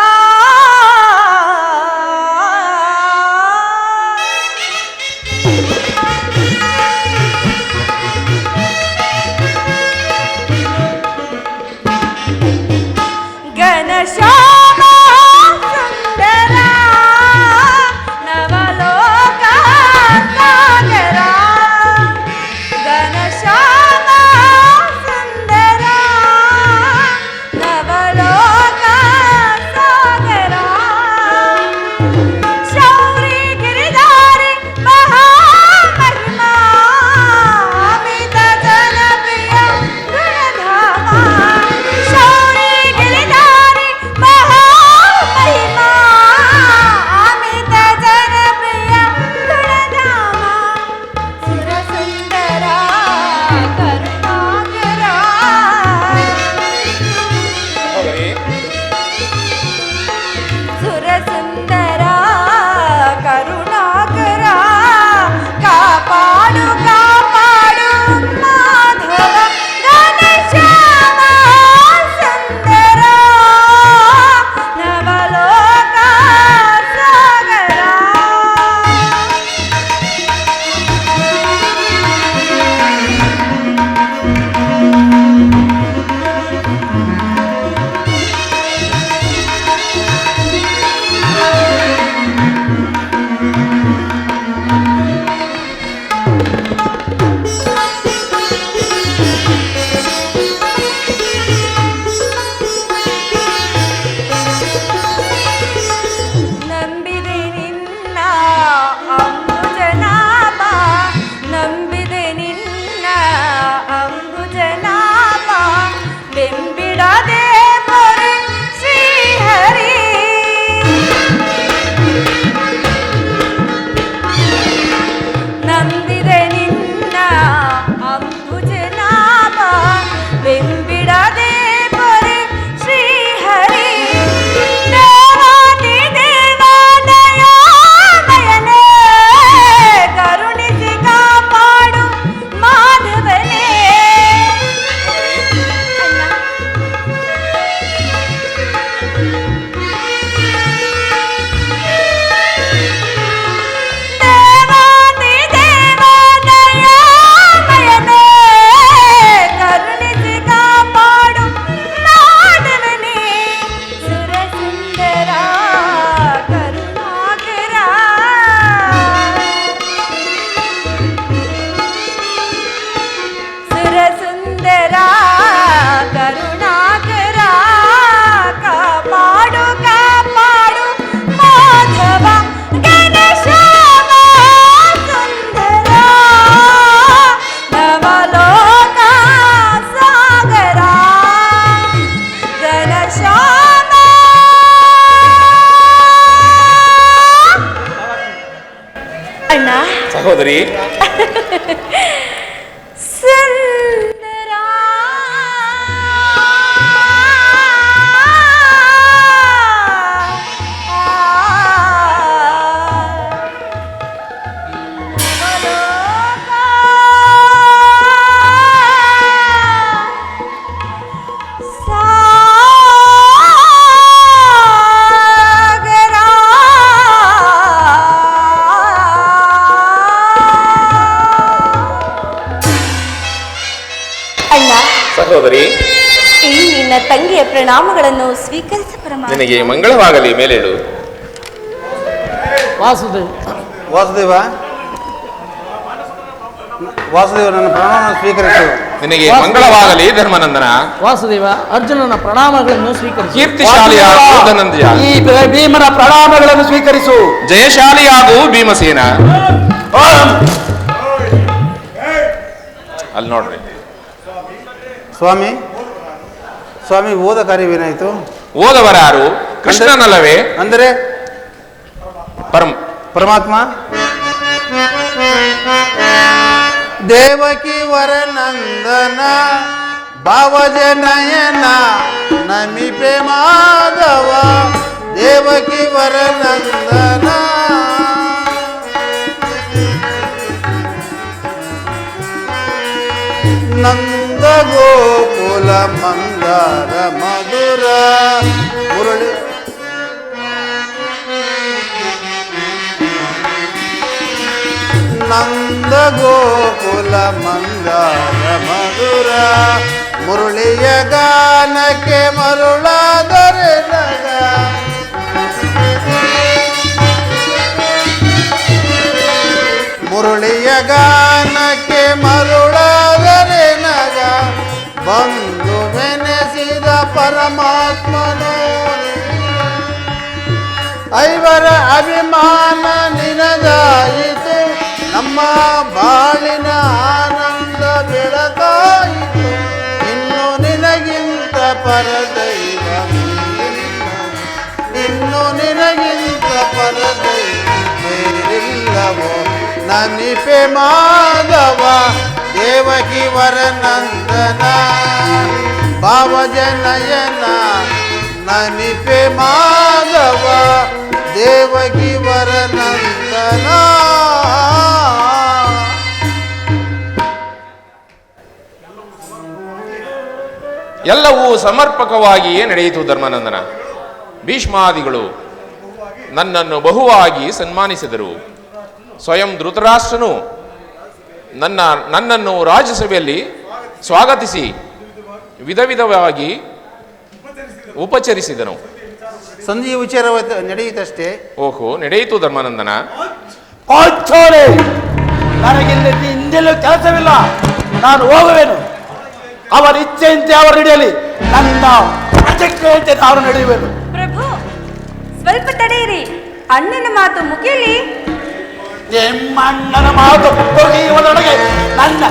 ಸಹೋದರಿ. ಸುಂದರ ಸಹೋದರಿ, ಈ ನಿನ್ನ ತಂಗಿಯ ಪ್ರಣಾಮಗಳನ್ನು ಸ್ವೀಕರಿಸ ಪರಮಾತ್ಮ. ನಿನಗೆ ಮಂಗಳವಾಗಲಿ. ಮೇಲೇಳು. ವಾಸುದೇವ ವಾಸುದೇವ, ವಾಸುದೇವ ನನ್ನ ಪ್ರಣಾಮವನ್ನು ಸ್ವೀಕರಿಸು. ನಿನಗೆ ಮಂಗಳವಾಗಲಿ ಧರ್ಮನಂದನ. ವಾಸುದೇವ, ಅರ್ಜುನನ ಪ್ರಣಾಮಗಳನ್ನು ಸ್ವೀಕರಿಸಿ. ಕೀರ್ತಿಶಾಲಿಯಾಗು ಧನಂಜಯ. ಈ ಭೀಮನ ಪ್ರಣಾಮಗಳನ್ನು ಸ್ವೀಕರಿಸು. ಜಯಶಾಲಿಯಾಗು ಭೀಮಸೇನ. ಅಲ್ಲಿ ನೋಡ್ರಿ ಸ್ವಾಮಿ, ಸ್ವಾಮಿ ಓದ ಕಾರ್ಯವೇನಾಯಿತು? ಓದವರಾರು ಕೃಷ್ಣನಲ್ಲವೇ? ಅಂದರೆ ಪರಮಾತ್ಮ ದೇವಕಿ ವರನಂದನ ಭಾವಜನಯನ ನಮಿಪೆ ಮಾಧವ ದೇವಕಿ ವರನಂದನ ನಂದ ಗೋಕುಲ ಮಂದಾರ ಮಧುರ ಮುರಳಿ ನಂದ ಗೋಕುಲ ಮಂದಾರ ಮಧುರ ಮುರಳಿಯ ಗಾನಕ್ಕೆ ಮರುಳಾದರೆ ನಗ ಮುರಳಿಯ ಗಾನಕ್ಕೆ ಮರುಳಾದರೆ ನಗ ಬಂದು ಮೆನೆಸಿದ ಪರಮಾತ್ಮನೋ ಐವರ ಅಭಿಮಾನ ನಿನದಾಯಿತು ನಮ್ಮ ಬಾಳಿನ ಆನಂದ ಬೆಳಕಾಯಿತು ಇನ್ನು ನಿನಗಿಂತ ಪರದೈವ ಇನ್ನು ನಿನಗಿಂತ ಪರದೈವ ಬೇರಿಲ್ಲವೋ ನಮಿಪೆ ಮಾಧವ ದೇವಕಿ ವರನಂದನ ಭಾವಜನಯನ ನಮಿಪೆ ಮಾಧವ ದೇವಕಿ ವರನಂದನ. ಎಲ್ಲವೂ ಸಮರ್ಪಕವಾಗಿಯೇ ನಡೆಯಿತು ಧರ್ಮನಂದನ. ಭೀಷ್ಮಾದಿಗಳು ನನ್ನನ್ನು ಬಹುವಾಗಿ ಸನ್ಮಾನಿಸಿದರು. ಸ್ವಯಂ ಧೃತರಾಷ್ಟ್ರನು ನನ್ನನ್ನು ರಾಜ್ಯಸಭೆಯಲ್ಲಿ ಸ್ವಾಗತಿಸಿ ವಿಧ ವಿಧವಾಗಿ ಉಪಚರಿಸಿದನು. ಸಂಜೆ ವಿಚಾರ ನಡೆಯಿತಷ್ಟೇ. ಓಹೋ, ನಡೆಯಿತು ಧರ್ಮಾನಂದನ. ನನಗಿಲ್ಲಿ ಹಿಂದೆಲ್ಲೂ ಕೆಲಸವಿಲ್ಲ, ನಾನು ಹೋಗುವೆನು. ಅವರ ಇಚ್ಛೆಯಂತೆ ಅವರು ನಡೆಯಲಿ, ನನ್ನ ಪ್ರತಿಜ್ಞೆಯಂತೆ ನಾನು ನಡೆಯುವೆನು. ಪ್ರಭು, ಸ್ವಲ್ಪ ತಡೆಯಿರಿ, ಅಣ್ಣನ ಮಾತು ಮುಗಿಯಲಿ. ನಿಮ್ಮಣ್ಣನ ಮಾತು ಮುಗಿಯುವುದೊಳಗೆ ನನ್ನ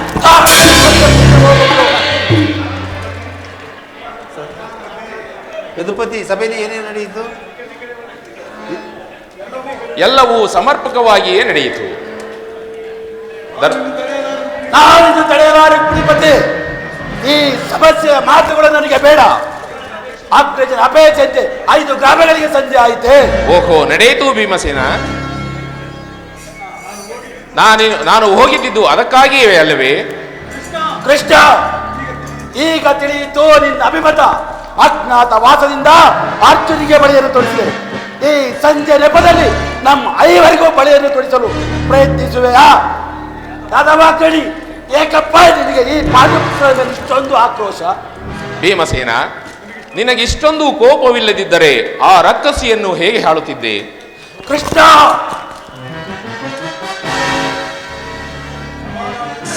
ಯದುಪತಿ ಸಭೆಯಲ್ಲಿ ಏನೇನು ನಡೆಯಿತು? ಎಲ್ಲವೂ ಸಮರ್ಪಕವಾಗಿಯೇ ನಡೆಯಿತು. ನಾನಿದು ತಡೆಯಲಾರೆ ಕುಡಿಪತಿ. ಈ ಸಮಸ್ಯೆಯ ಮಾತುಗಳು ನನಗೆ ಬೇಡ. ಅಗ್ರಜನ ಅಪೇಕ್ಷೆಯಂತೆ 5 ಗ್ರಾಮಗಳಿಗೆ ಸಂಜೆ ಆಯಿತೆ. ಓಹೋ, ನಡೆಯಿತು ಭೀಮಸೇನ. ನಾನು ಹೋಗಿದ್ದು ಅದಕ್ಕಾಗಿಯೇ ಅಲ್ಲವೇ? ಕೃಷ್ಣ, ಈಗ ತಿಳಿಯಿತು ನಿನ್ನ ಅಭಿಮತ. ಅಜ್ಞಾತ ವಾಸದಿಂದ ಅರ್ಜುನಿಗೆ ಬಳೆಯನ್ನು ತೊಡಿಸಿದೆ. ಈ ಸಂಜೆ ನೆಪದಲ್ಲಿ ನಮ್ಮ 5ವರಿಗೂ ಬಳೆಯನ್ನು ತೊಡಿಸಲು ಪ್ರಯತ್ನಿಸುವೆಯಾ? ಯಾದವ ಕಡಿ, ಏಕಪ್ಪ ನಿನಗೆ ಈ ಪಾಂಡುಪುತ್ರದ ಇಷ್ಟೊಂದು ಆಕ್ರೋಶ? ಭೀಮಸೇನ, ನಿನಗಿಷ್ಟೊಂದು ಕೋಪವಿಲ್ಲದಿದ್ದರೆ ಆ ರಕ್ಕಸಿಯನ್ನು ಹೇಗೆ ಹಾಳುತ್ತಿದ್ದೆ? ಕೃಷ್ಣ,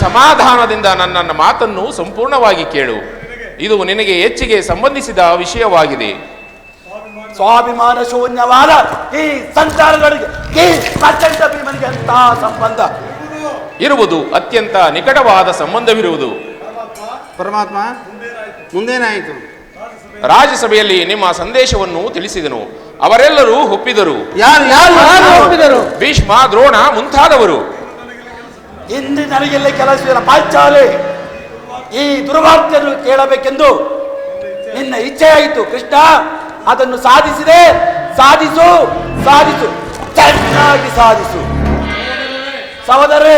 ಸಮಾಧಾನದಿಂದ ನನ್ನ ಮಾತನ್ನು ಸಂಪೂರ್ಣವಾಗಿ ಕೇಳು. ಇದು ನಿನಗೆ ಹೆಚ್ಚಿಗೆ ಸಂಬಂಧಿಸಿದ ವಿಷಯವಾಗಿದೆ. ಸ್ವಾಭಿಮಾನ ಶೂನ್ಯವಾದ ಈ ಸಂಸಾರಗಳಿಗೆ ಈ ಪ್ರಚಂಡ ಭೀಮನಿಗೆ ಅಂತ ಸಂಬಂಧ ಇರುವುದು, ಅತ್ಯಂತ ನಿಕಟವಾದ ಸಂಬಂಧವಿರುವುದು. ಪರಮಾತ್ಮ, ಮುಂದೇನಾಯಿತು? ರಾಜ್ಯಸಭೆಯಲ್ಲಿ ನಿಮ್ಮ ಸಂದೇಶವನ್ನು ತಿಳಿಸಿದನು. ಅವರೆಲ್ಲರೂ ಒಪ್ಪಿದರು. ಯಾರು ಒಪ್ಪಿದರು? ಭೀಷ್ಮ, ದ್ರೋಣ ಮುಂತಾದವರು. ಇಂದು ನನಗೆಲ್ಲ ಕೆಲಸವಿಲ್ಲ ಪಾಂಚಾಲಿ. ಈ ದುರ್ವಾರ್ತೆಯನ್ನು ಕೇಳಬೇಕೆಂದು ನಿನ್ನ ಇಚ್ಛೆಯಾಯಿತು ಕೃಷ್ಣ. ಅದನ್ನು ಸಾಧಿಸಿದೆ. ಸಾಧಿಸು, ಸಾಧಿಸು, ಚೆನ್ನಾಗಿ ಸಾಧಿಸು. ಸಹೋದರೇ,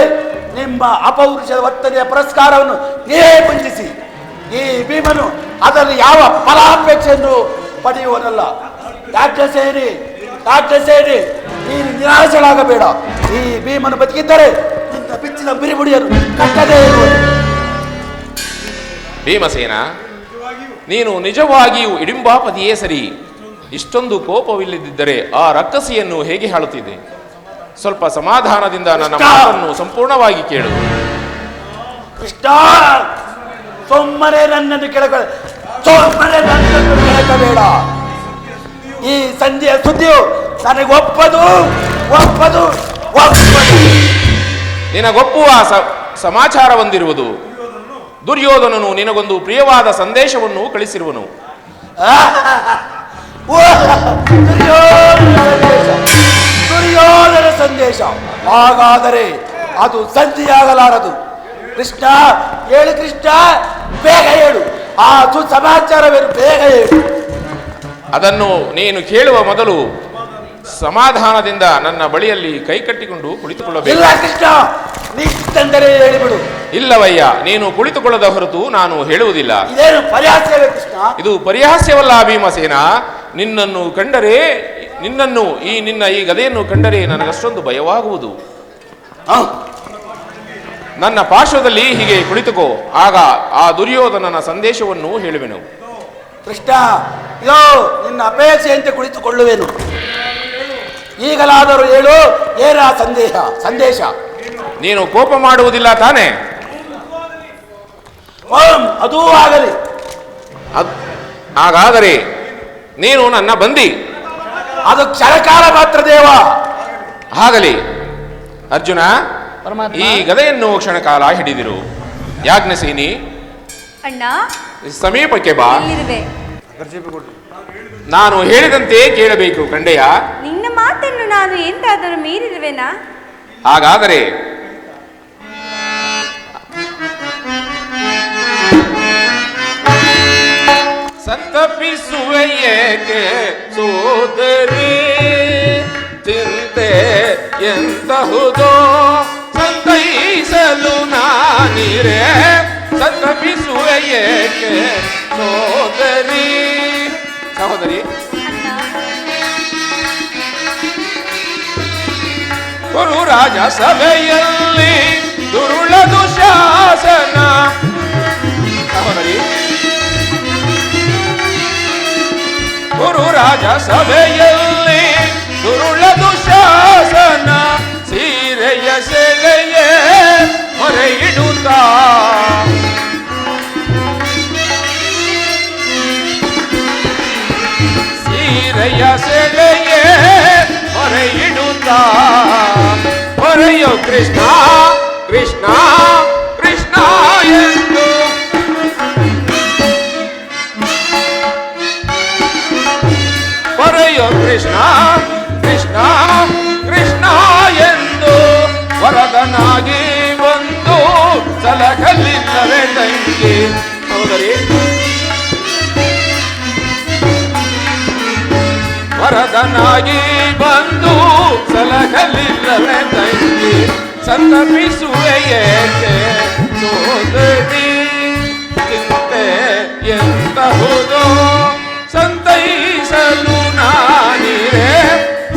ನಿಮ್ಮ ಅಪೌರುಷದ ವರ್ತನೆಯ ಪುರಸ್ಕಾರವನ್ನು ನೀವೇ ಪಂಚಿಸಿ. ಈ ಭೀಮನು ಅದರಲ್ಲಿ ಯಾವ ಫಲಾಪೇಕ್ಷೆಯನ್ನು ಪಡೆಯುವನಲ್ಲ. ರಾಕ್ಷಸೇನಿ, ರಾಕ್ಷಸೇನಿ, ನೀನು ನಿರಾಶರಾಗಬೇಡ. ಈ ಭೀಮನು ಬದುಕಿದ್ದರೆ ನಿನ್ನ ಬಿಚ್ಚಿದ ಬಿರಿಬುಡಿಯನ್ನು ಕಟ್ಟದೇ ಇರುವುದು. ಭೀಮಸೇನ, ನೀನು ನಿಜವಾಗಿಯೂ ಇಡಿಂಬಾಪತಿಯೇ ಸರಿ. ಇಷ್ಟೊಂದು ಕೋಪವಿಲ್ಲದಿದ್ದರೆ ಆ ರಕ್ಕಸಿಯನ್ನು ಹೇಗೆ ಹಾಳುತ್ತಿದೆ? ಸ್ವಲ್ಪ ಸಮಾಧಾನದಿಂದ ನನ್ನ ಮಾತನ್ನು ಸಂಪೂರ್ಣವಾಗಿ ಕೇಳು. ಕೃಷ್ಣ, ಸೊಮ್ಮನೆ ನನ್ನನ್ನು ಕೆಳಬೇಡ. ಈ ಸಂಜೆಯ ಸುದ್ದಿಯು ನನಗೆ ಒಪ್ಪದು. ನಿನಗೊಪ್ಪುವ ಸಮಾಚಾರ ಹೊಂದಿರುವುದು. ದುರ್ಯೋಧನನು ನಿನಗೊಂದು ಪ್ರಿಯವಾದ ಸಂದೇಶವನ್ನು ಕಳಿಸಿರುವನು. ದುರ್ಯೋಧನ ಸಂದೇಶ. ಹಾಗಾದರೆ ಅದು ಸಂಧಿಯಾಗಲಾರದು. ಕೃಷ್ಣ, ಹೇಳು ಕೃಷ್ಣ, ಬೇಗ ಹೇಳು. ಆ ಸಮಾಚಾರವೇನು? ಬೇಗ ಹೇಳು. ಅದನ್ನು ನೀನು ಕೇಳುವ ಮೊದಲು ಸಮಾಧಾನದಿಂದ ನನ್ನ ಬಳಿಯಲ್ಲಿ ಕೈ ಕಟ್ಟಿಕೊಂಡು ಕುಳಿತುಕೊಳ್ಳಬೇಕು. ಇಲ್ಲ ಕೃಷ್ಣ, ನೀನೆಂದರೆ ಹೇಳಿಬಿಡು. ಇಲ್ಲವಯ್ಯ, ನೀನು ಕುಳಿತುಕೊಳ್ಳದ ಹೊರತು ನಾನು ಹೇಳುವುದಿಲ್ಲ. ಇದೇನು ಪರಿಹಾಸ್ಯವೇ ಕೃಷ್ಣ? ಇದು ಪರಿಹಾಸ್ಯವಲ್ಲ ಭೀಮಸೇನ. ನಿನ್ನನ್ನು ನಿನ್ನ ಈ ಗದೆಯನ್ನು ಕಂಡರೆ ನನಗಷ್ಟೊಂದು ಭಯವಾಗುವುದು. ನನ್ನ ಪಾರ್ಶ್ವದಲ್ಲಿ ಹೀಗೆ ಕುಳಿತುಕೋ. ಆಗ ಆ ದುರ್ಯೋಧನನ ಸಂದೇಶವನ್ನು ಹೇಳುವೆನು. ಕೃಷ್ಣ, ಇದೋ ನಿನ್ನ ಅಪೇಕ್ಷೆಯಂತೆ ಕುಳಿತುಕೊಳ್ಳುವೆನು. ಈಗಲಾದರೂ ಹೇಳು, ಏನ ಸಂದೇಶ? ನೀನು ಕೋಪ ಮಾಡುವುದಿಲ್ಲ ತಾನೆ? ಅದೂ ಆಗಲಿ. ಹಾಗಾದರೆ ನೀನು ನನ್ನ ಬಂದಿ. ಅದು ಕ್ಷಣಕಾಲ ಮಾತ್ರ ದೇವ. ಆಗಲಿ ಅರ್ಜುನ, ಪರಮಾತ್ಮ. ಈ ಗದೆಯನ್ನು ಕ್ಷಣಕಾಲ ಹಿಡಿದಿರು. ಯಾಜ್ಞಸೇನಿ, ಅಣ್ಣ, ಸಮೀಪಕ್ಕೆ ಬಾ. ಇಲ್ಲಿರುವೆ. ನಾನು ಹೇಳಿದಂತೆ ಕೇಳಬೇಕು ಕಂಡೆಯ. ನಿನ್ನ ಮಾತನ್ನು ನಾನು ಎಂದಾದರೂ ಮೀರಿರುವೆನಾ? ಹಾಗಾದರೆ ಸಂತಪಿಸುವೆ ಏಕೆ ಸೋದರಿ? ಚಿಂತೆ ಎಂತಹುದೋ ಸಂತೈಸಲು ನಾನಿರೆ. ಸಂತಪಿಸುವೆ ಏಕೆ ಸೋದರಿ? ಸಹೋದರಿ, ಗುರು ರಾಜ ಸಭೆಯಲ್ಲಿ ದುರುಳ ದುಶಾಸನ. ಸಹೋದರಿ, ಗುರು ರಾಜ ಸಭೆಯಲ್ಲಿ ದುರುಳ ದುಶಾಸನ. ಸೀರೆಯ ಸೆಳೆಯೇ ಹೊರೆ ಇಡುತ್ತಾ ಸೀರೆಯ ಸೆಳೆಯೇ ಹೊರೆ ಇಡುತ್ತಾ ಹೊರೆಯೋ ಕೃಷ್ಣ ಕೃಷ್ಣ ಕೃಷ್ಣ ಎಂದು ಹೊರೆಯೋ ಕೃಷ್ಣ ಕೃಷ್ಣ ಕೃಷ್ಣ ಎಂದು ವರದನಾಗಿ ಬಂದು ಸಲಹಲಿಲ್ಲವೇ ತಂಗಿ? ಹೌದರಿ, ವರದನಾಗಿ ಬಂದು ಸಲಹಲಿಲ್ಲವೇ ತಂಗಿ? ಸಂತಪಿಸುವೆ ಏಕೆ ಸೋದರಿ? ಚಿಂತೆ ಎಂತಹುದೋ ಸಂತೈಸಲು ನಾನಿರೆ.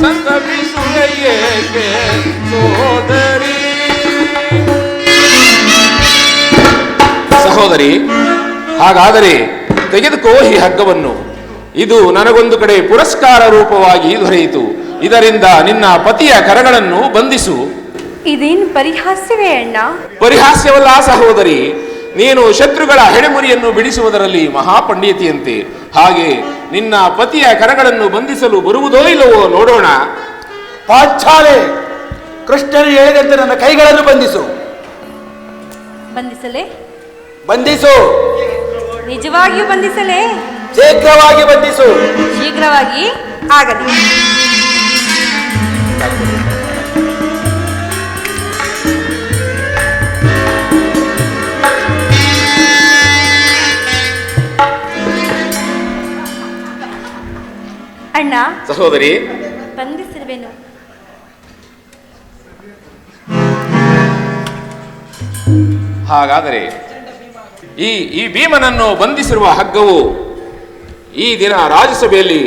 ಸಂತಪಿಸುವೆ ಏಕೆ ಸೋದರಿ? ಸಹೋದರಿ, ಹಾಗಾದರೆ ತೆಗೆದುಕೋ ಈ ಹಗ್ಗವನ್ನು. ಇದು ನನಗೊಂದು ಕಡೆ ಪುರಸ್ಕಾರ ರೂಪವಾಗಿ ದೊರೆಯಿತು. ಇದರಿಂದ ನಿನ್ನ ಪತಿಯ ಕರಗಳನ್ನು ಬಂಧಿಸು. ಇದೇನು ಪರಿಹಾಸ್ಯವೇ ಅಣ್ಣ? ಪರಿಹಾಸ್ಯವಲ್ಲ ಸಹೋದರಿ. ನೀನು ಶತ್ರುಗಳ ಹೆಡೆಮುರಿಯನ್ನು ಬಿಡಿಸುವುದರಲ್ಲಿ ಮಹಾಪಂಡಿತಿಯಂತೆ. ಹಾಗೆ ನಿನ್ನ ಪತಿಯ ಕರಗಳನ್ನು ಬಂಧಿಸಲು ಬರುವುದೋ ಇಲ್ಲವೋ ನೋಡೋಣ. ಪಾಂಚಾಲೆ, ಕೃಷ್ಣನು ಹೇಳಿದಂತೆ ನನ್ನ ಕೈಗಳನ್ನು ಬಂಧಿಸು. ಬಂಧಿಸಲೇ? ಬಂಧಿಸು. ನಿಜವಾಗಿಯೂ ಬಂಧಿಸಲೇ? ಶೀಘ್ರವಾಗಿ ಬಂಧಿಸು. ಶೀಘ್ರವಾಗಿ ಆಗಲಿ. ಸಹೋದರಿ, ಬಂಧಿಸಿರುವೆನು. ಹಾಗಾದರೆ ಈ ಭೀಮನನ್ನು ಬಂಧಿಸಿರುವ ಹಗ್ಗವು ಈ ದಿನ ರಾಜ್ಯಸಭೆಯಲ್ಲಿ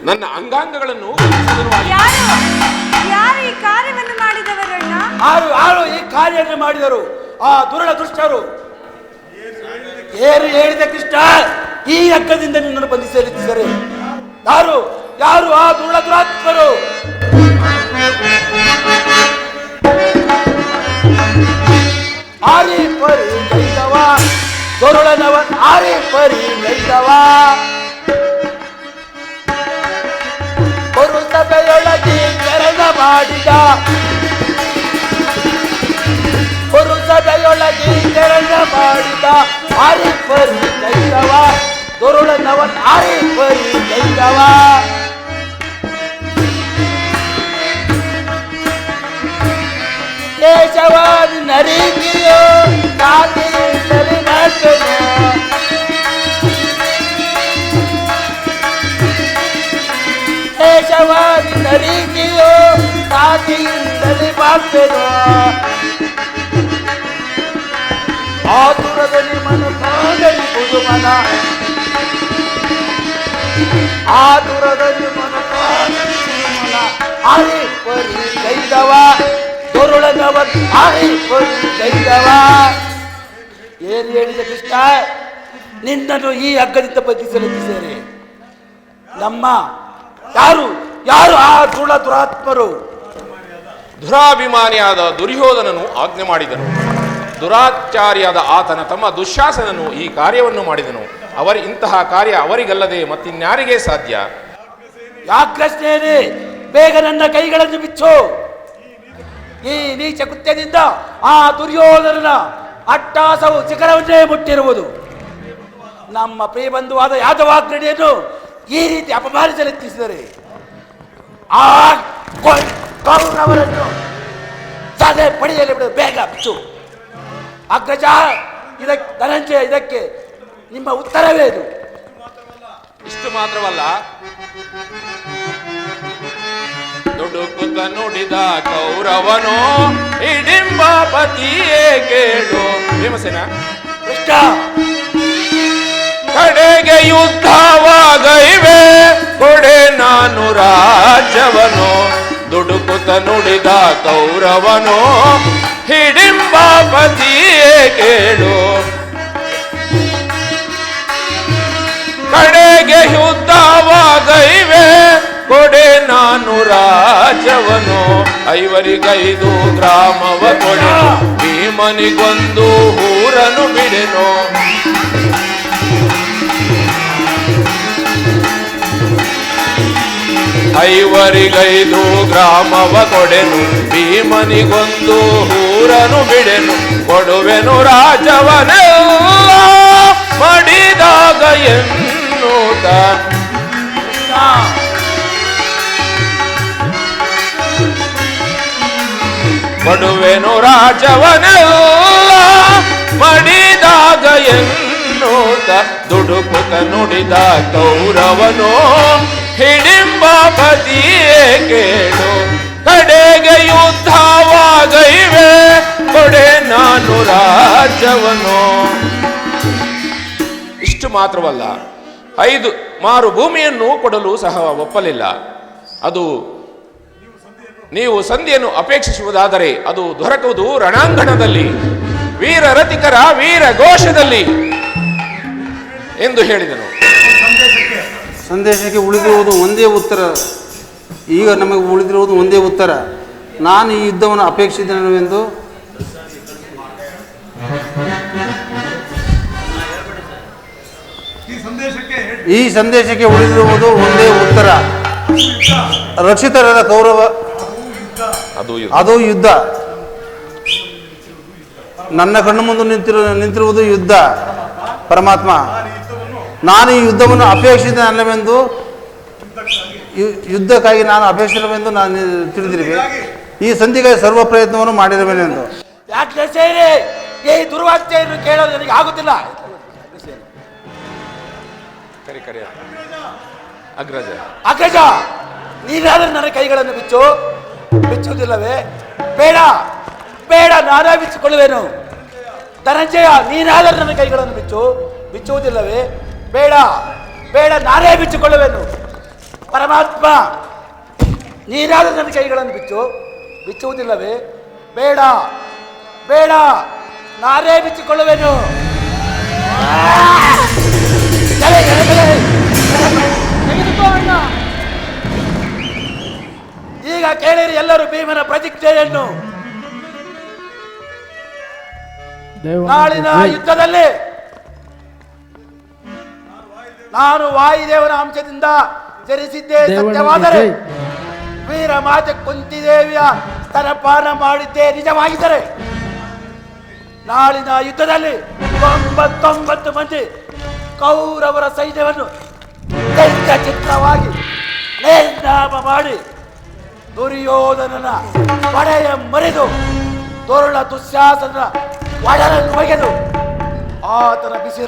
ನನ್ನ ಅಂಗಾಂಗಗಳನ್ನು ಯಾರು ಈ ಕಾರ್ಯವನ್ನು ಮಾಡಿದವರಣ್ಣ? ಯಾರು ಈ ಕಾರ್ಯವನ್ನು ಮಾಡಿದರು? ಆ ದುರುಳ ದುಷ್ಟರು. ಏನು ಹೇಳಿದ ಕೃಷ್ಣ? ಈ ಹಗ್ಗದಿಂದ ನಿನ್ನನ್ನು ಬಂಧಿಸಲಿದ್ದಾರೆ. ಯಾರು ಯಾರು ಆ ದುರುಳ ದುರಾತ್ಮರು? ಆರಿ ಪರಿ ಗೈದವ ದುರುಳನವ, ಆರಿ ಪರಿ ಗೈದವ ಒಂದು ಸಭೆಯೊಳಗೆ ಕೆರಗ ಮಾಡಿದ, ಒಂದು ಸಭೆಯೊಳಗೆ ಕೆರಗ ಮಾಡಿದ ಆರಿ ಪರಿ ಗೈದವ ದುರುಳನವನ್, ಆರಿ ಪರಿ ಗೈದವ. ಕೇಶವಾದಿ ನರಿಗಿಯೋ ಕಾತಿಯಿಂದಲೇ ಮಾಡ್ತೇನೆ, ಕೇಶವಾದಿ ನರಿಗಿಯೋ ಕಾತಿಯಿಂದಲೇ ಮಾಡ್ತೇನೆ. ಆತುರದಲ್ಲಿ ಮನ ಕಾಗಲಿ ಪುದುಮನ, ಆತುರದಲ್ಲಿ ಮನ ಕಾಗಲಿ ಪುದುಮನ, ಆರಿ ಪರಿ ಗೈದವ ದುರುಳನವ, ಆರಿ ಪರಿ ಗೈದವ. ಏನು ಹೇಳಿದ ಕೃಷ್ಣ? ನಿನ್ನನ್ನು ಈ ಹಗ್ಗದಿಂದ ಬಂಧಿಸಲಿದ್ದಾರೆ. ನಮ್ಮ ಯಾರು ಯಾರು ಆ ದುರುಳ ದುರಾತ್ಮರು? ದುರಾಭಿಮಾನಿಯಾದ ದುರ್ಯೋಧನನು ಆಜ್ಞೆ ಮಾಡಿದನು. ದುರಾಚಾರಿಯಾದ ಆತನ ತಮ್ಮ ದುಶ್ಯಾಸನನು ಈ ಕಾರ್ಯವನ್ನು ಮಾಡಿದನು. ಇಂತಹ ಕಾರ್ಯ ಅವರಿಗಲ್ಲದೆ ಮತ್ತಿನ್ಯಾರಿಗೆ ಸಾಧ್ಯ? ಯಾಕೃಷ್ಣೇನೆ, ಬೇಗ ನನ್ನ ಕೈಗಳನ್ನು ಬಿಚ್ಚು. ಈ ನೀಚ ಕೃತ್ಯದಿಂದ ಆ ದುರ್ಯೋಧನನ ಅಟ್ಟಾಸವು ಶಿಖರವನ್ನೇ ಮುಟ್ಟಿರುವುದು. ನಮ್ಮ ಪ್ರಿಯಬಂಧುವಾದ ಯಾದವಾಗ್ರಣಿಯನ್ನು ಈ ರೀತಿ ಅಪಮಾನಿಸಲೆತ್ತಿಸಿದರೆ ಆ ಕೌರವರನ್ನು ಸದೆ ಪಡೆಯಲಿ ಬಿಡು. ಬೇಗ ಬಿಚ್ಚು. ಅಗ್ರಜ, ಧನಂಜಯ, ಇದಕ್ಕೆ ನಿಮ್ಮ ಉತ್ತರವೇನು? ಇಷ್ಟು ಮಾತ್ರವಲ್ಲ, ದುಡುಕುತ್ತ ನುಡಿದ ಕೌರವನು ಹಿಡಿಂಬಾಪತಿಯೇ ಕೇಳು. ಭೀಮಸೇನ, ಕೃಷ್ಣ, ಕಡೆಗೆ ಯುದ್ಧವಾಗೈವೆ ಕೊಡೆ ನಾನು ರಾಜ್ಯವನು. ದುಡುಕುತ್ತ ನುಡಿದ ಕೌರವನು ಹಿಡಿಂಬಾಪತಿಯೇ ಕೇಳು. ಕಡೆಗೆ ಯುದ್ಧವಾಗೈವೆ ಕೊಡೆ ನಾನು ರಾಜವನು. 5 ಗ್ರಾಮವ ಕೊಡೆನು, ಭೀಮನಿಗೊಂದು ಊರನು ಬಿಡೆನು. ಐವರಿಗೈದು ಗ್ರಾಮವ ಕೊಡೆನು, ಭೀಮನಿಗೊಂದು ಊರನು ಬಿಡೆನು. ಕೊಡುವೆನು ರಾಜವನೆಲ್ಲ ಮಡಿದಾಗ ಎನ್ನುತ್ತ. ಕೊಡುವೆನು ರಾಜವನೆಲ್ಲ ಮಡಿದಾಗ ಎನ್ನುತ್ತ. ದುಡುಕುತ್ತ ನುಡಿದ ಕೌರವನು ಹಿಡಿಂಬಾಪತಿಯೇ ಕೇಳು. ಕಡೆಗೆ ಯುದ್ಧವಾಗೈವೆ ಕೊಡೆ ನಾನು ರಾಜ್ಯವನು. ಇಷ್ಟು ಮಾತ್ರವಲ್ಲ, 5 ಮಾರು ಭೂಮಿಯನ್ನು ಕೊಡಲು ಸಹ ಒಪ್ಪಲಿಲ್ಲ. ಅದು ನೀವು ಸಂಧಿಯನ್ನು ಅಪೇಕ್ಷಿಸುವುದಾದರೆ ಅದು ದೊರಕುವುದು ರಣಾಂಗಣದಲ್ಲಿ, ವೀರ ರತಿಕರ ವೀರ ಘೋಷದಲ್ಲಿ ಎಂದು ಹೇಳಿದನು. ಸಂದೇಶಕ್ಕೆ ಉಳಿದಿರುವುದು ಒಂದೇ ಉತ್ತರ. ಈಗ ನಮಗೆ ಉಳಿದಿರುವುದು ಒಂದೇ ಉತ್ತರ. ನಾನು ಈ ಯುದ್ಧವನ್ನು ಅಪೇಕ್ಷಿಸಿದೆನೆಂದು ಈ ಸಂದೇಶಕ್ಕೆ ಉಳಿದಿರುವುದು ಒಂದೇ ಉತ್ತರ. ರಕ್ಷಿತರಾದ ಕೌರವ, ಅದು ಯುದ್ಧ. ನನ್ನ ಕಣ್ಣು ಮುಂದೆ ನಿಂತಿರುವುದು ಯುದ್ಧ. ಪರಮಾತ್ಮ, ನಾನು ಈ ಯುದ್ಧವನ್ನು ಅಪೇಕ್ಷಿಸಿದ ಅಲ್ಲವೆಂದು, ಯುದ್ಧಕ್ಕಾಗಿ ನಾನು ಅಪೇಕ್ಷಿಸಲೆಂದು ನಾನು ತಿಳಿದಿರುವೆ. ಈ ಸಂಧಿಗಾಗಿ ಸರ್ವ ಪ್ರಯತ್ನವನ್ನು ಮಾಡಿರುವೆನೆಂದು. ಯಾಕೆ ಸೇರಿ ಈ ದುರ್ವಾರ್ತೆಯನ್ನು ಕೇಳೋದು ನನಗೆ ಆಗುತ್ತಿಲ್ಲ. ಕರೆ ಅಗ್ರಜ, ಅಗ್ರಜ, ನೀನಾದರೂ ನನ್ನ ಕೈಗಳನ್ನು ಬಿಚ್ಚುವುದಿಲ್ಲವೇ? ಬೇಡ ಬೇಡ, ನಾನೇ ಬಿಚ್ಚಿಕೊಳ್ಳುವೆನು. ಧನಂಜಯ, ನೀನಾದರೂ ನನ್ನ ಕೈಗಳನ್ನು ಬಿಚ್ಚುವುದಿಲ್ಲವೇ? ಬೇಡ ಬೇಡ, ನಾನೇ ಬಿಚ್ಚಿಕೊಳ್ಳುವೆನು. ಪರಮಾತ್ಮ, ನೀನಾದರೂ ನನ್ನ ಕೈಗಳನ್ನು ಬಿಚ್ಚುವುದಿಲ್ಲವೇ? ಬೇಡ ಬೇಡ, ನಾನೇ ಬಿಚ್ಚಿಕೊಳ್ಳುವೆನು. ಈಗ ಕೇಳಿರಿ ಎಲ್ಲರೂ ಭೀಮನ ಪ್ರತಿಜ್ಞೆಯನ್ನು. ನಾಳಿನ ಯುದ್ಧದಲ್ಲಿ ನಾನು ವಾಯುದೇವನ ಅಂಶದಿಂದ ಜನಿಸಿದ್ದೆ ಸತ್ಯವಾದರೆ, ವೀರ ಮಾತೆ ಕುಂತಿದೇವಿಯ ಸ್ತನಪಾನ ಮಾಡಿದ್ದೇ ನಿಜವಾಗಿದ್ದರೆ, ನಾಳಿನ ಯುದ್ಧದಲ್ಲಿ 99 ಮಂದಿ ಕೌರವರ ಸೈನ್ಯವನ್ನು ಚಿತ್ರವಾಗಿ ನಿರ್ನಾಮ ಮಾಡಿ ದುರ್ಯೋಧನನ ಪಡೆಯ ಮರೆದು ತೋರಳ ದುಶ್ಯಾಸನ ಒಡಲನ್ನು ಒಗೆದು ಆತನ ಬಿಸಿ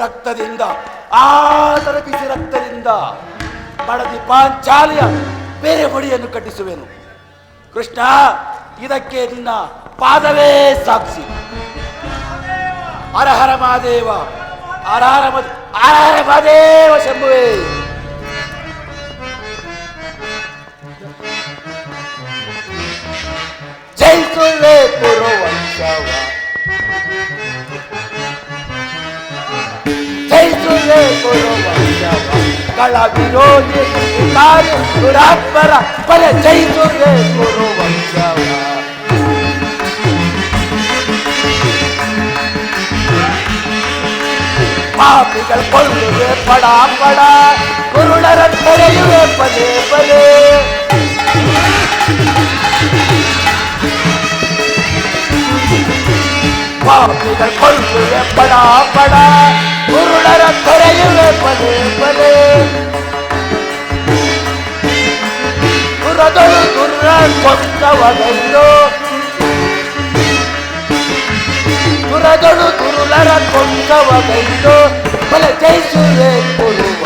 ರಕ್ತದಿಂದ ಬಡದಿ ಪಾಂಚಾಲಿಯ ಬೇರೆ ಹೊಡಿಯನ್ನು ಕಟ್ಟಿಸುವೆನು. ಕೃಷ್ಣ, ಇದಕ್ಕೆ ನಿನ್ನ ಪಾದವೇ ಸಾಕ್ಷಿ. ಹರ ಹರ ಮಹಾದೇವ, ಹರ ಹರ ಮಹಾದೇವ ಶಂಭುವೇ. ಜಯಿಸುವೆ ಕುರುವಂಶವ, ಜಯಿಸುವೆ ಕುರುವಂಶವ, ಗಳ ವಿರೋಧಿ ಕಾರ್ಯ ದುರಾತ್ಮರ ಬಲ, ಜಯಿಸುವೆ ಕುರುವಂಶವ. ಪಾಪಿಗಳು ಕೊಲ್ಲುವೆ ಪಡ ಪಡ, ಕುರುಡರ ಕರೆಯುವೆ ಪದೇ ಪದೇ. ಪಾಪಿಗಳು ಕೊಲ್ಲುವೆ ಪಡ ಪಡ, ಕುರುಡರ ಕರೆಯುವೆ ಪದೇ ಪದೇ. ಕುರದಳು ದುರ್ರ ಕೊಂದವಗೈದು, ಕುರದಳು ದುರುಳರ ಕೊಂದವಗೈದು, ಬಲ ಜಯಿಸುವೆ ಕೊಡುವ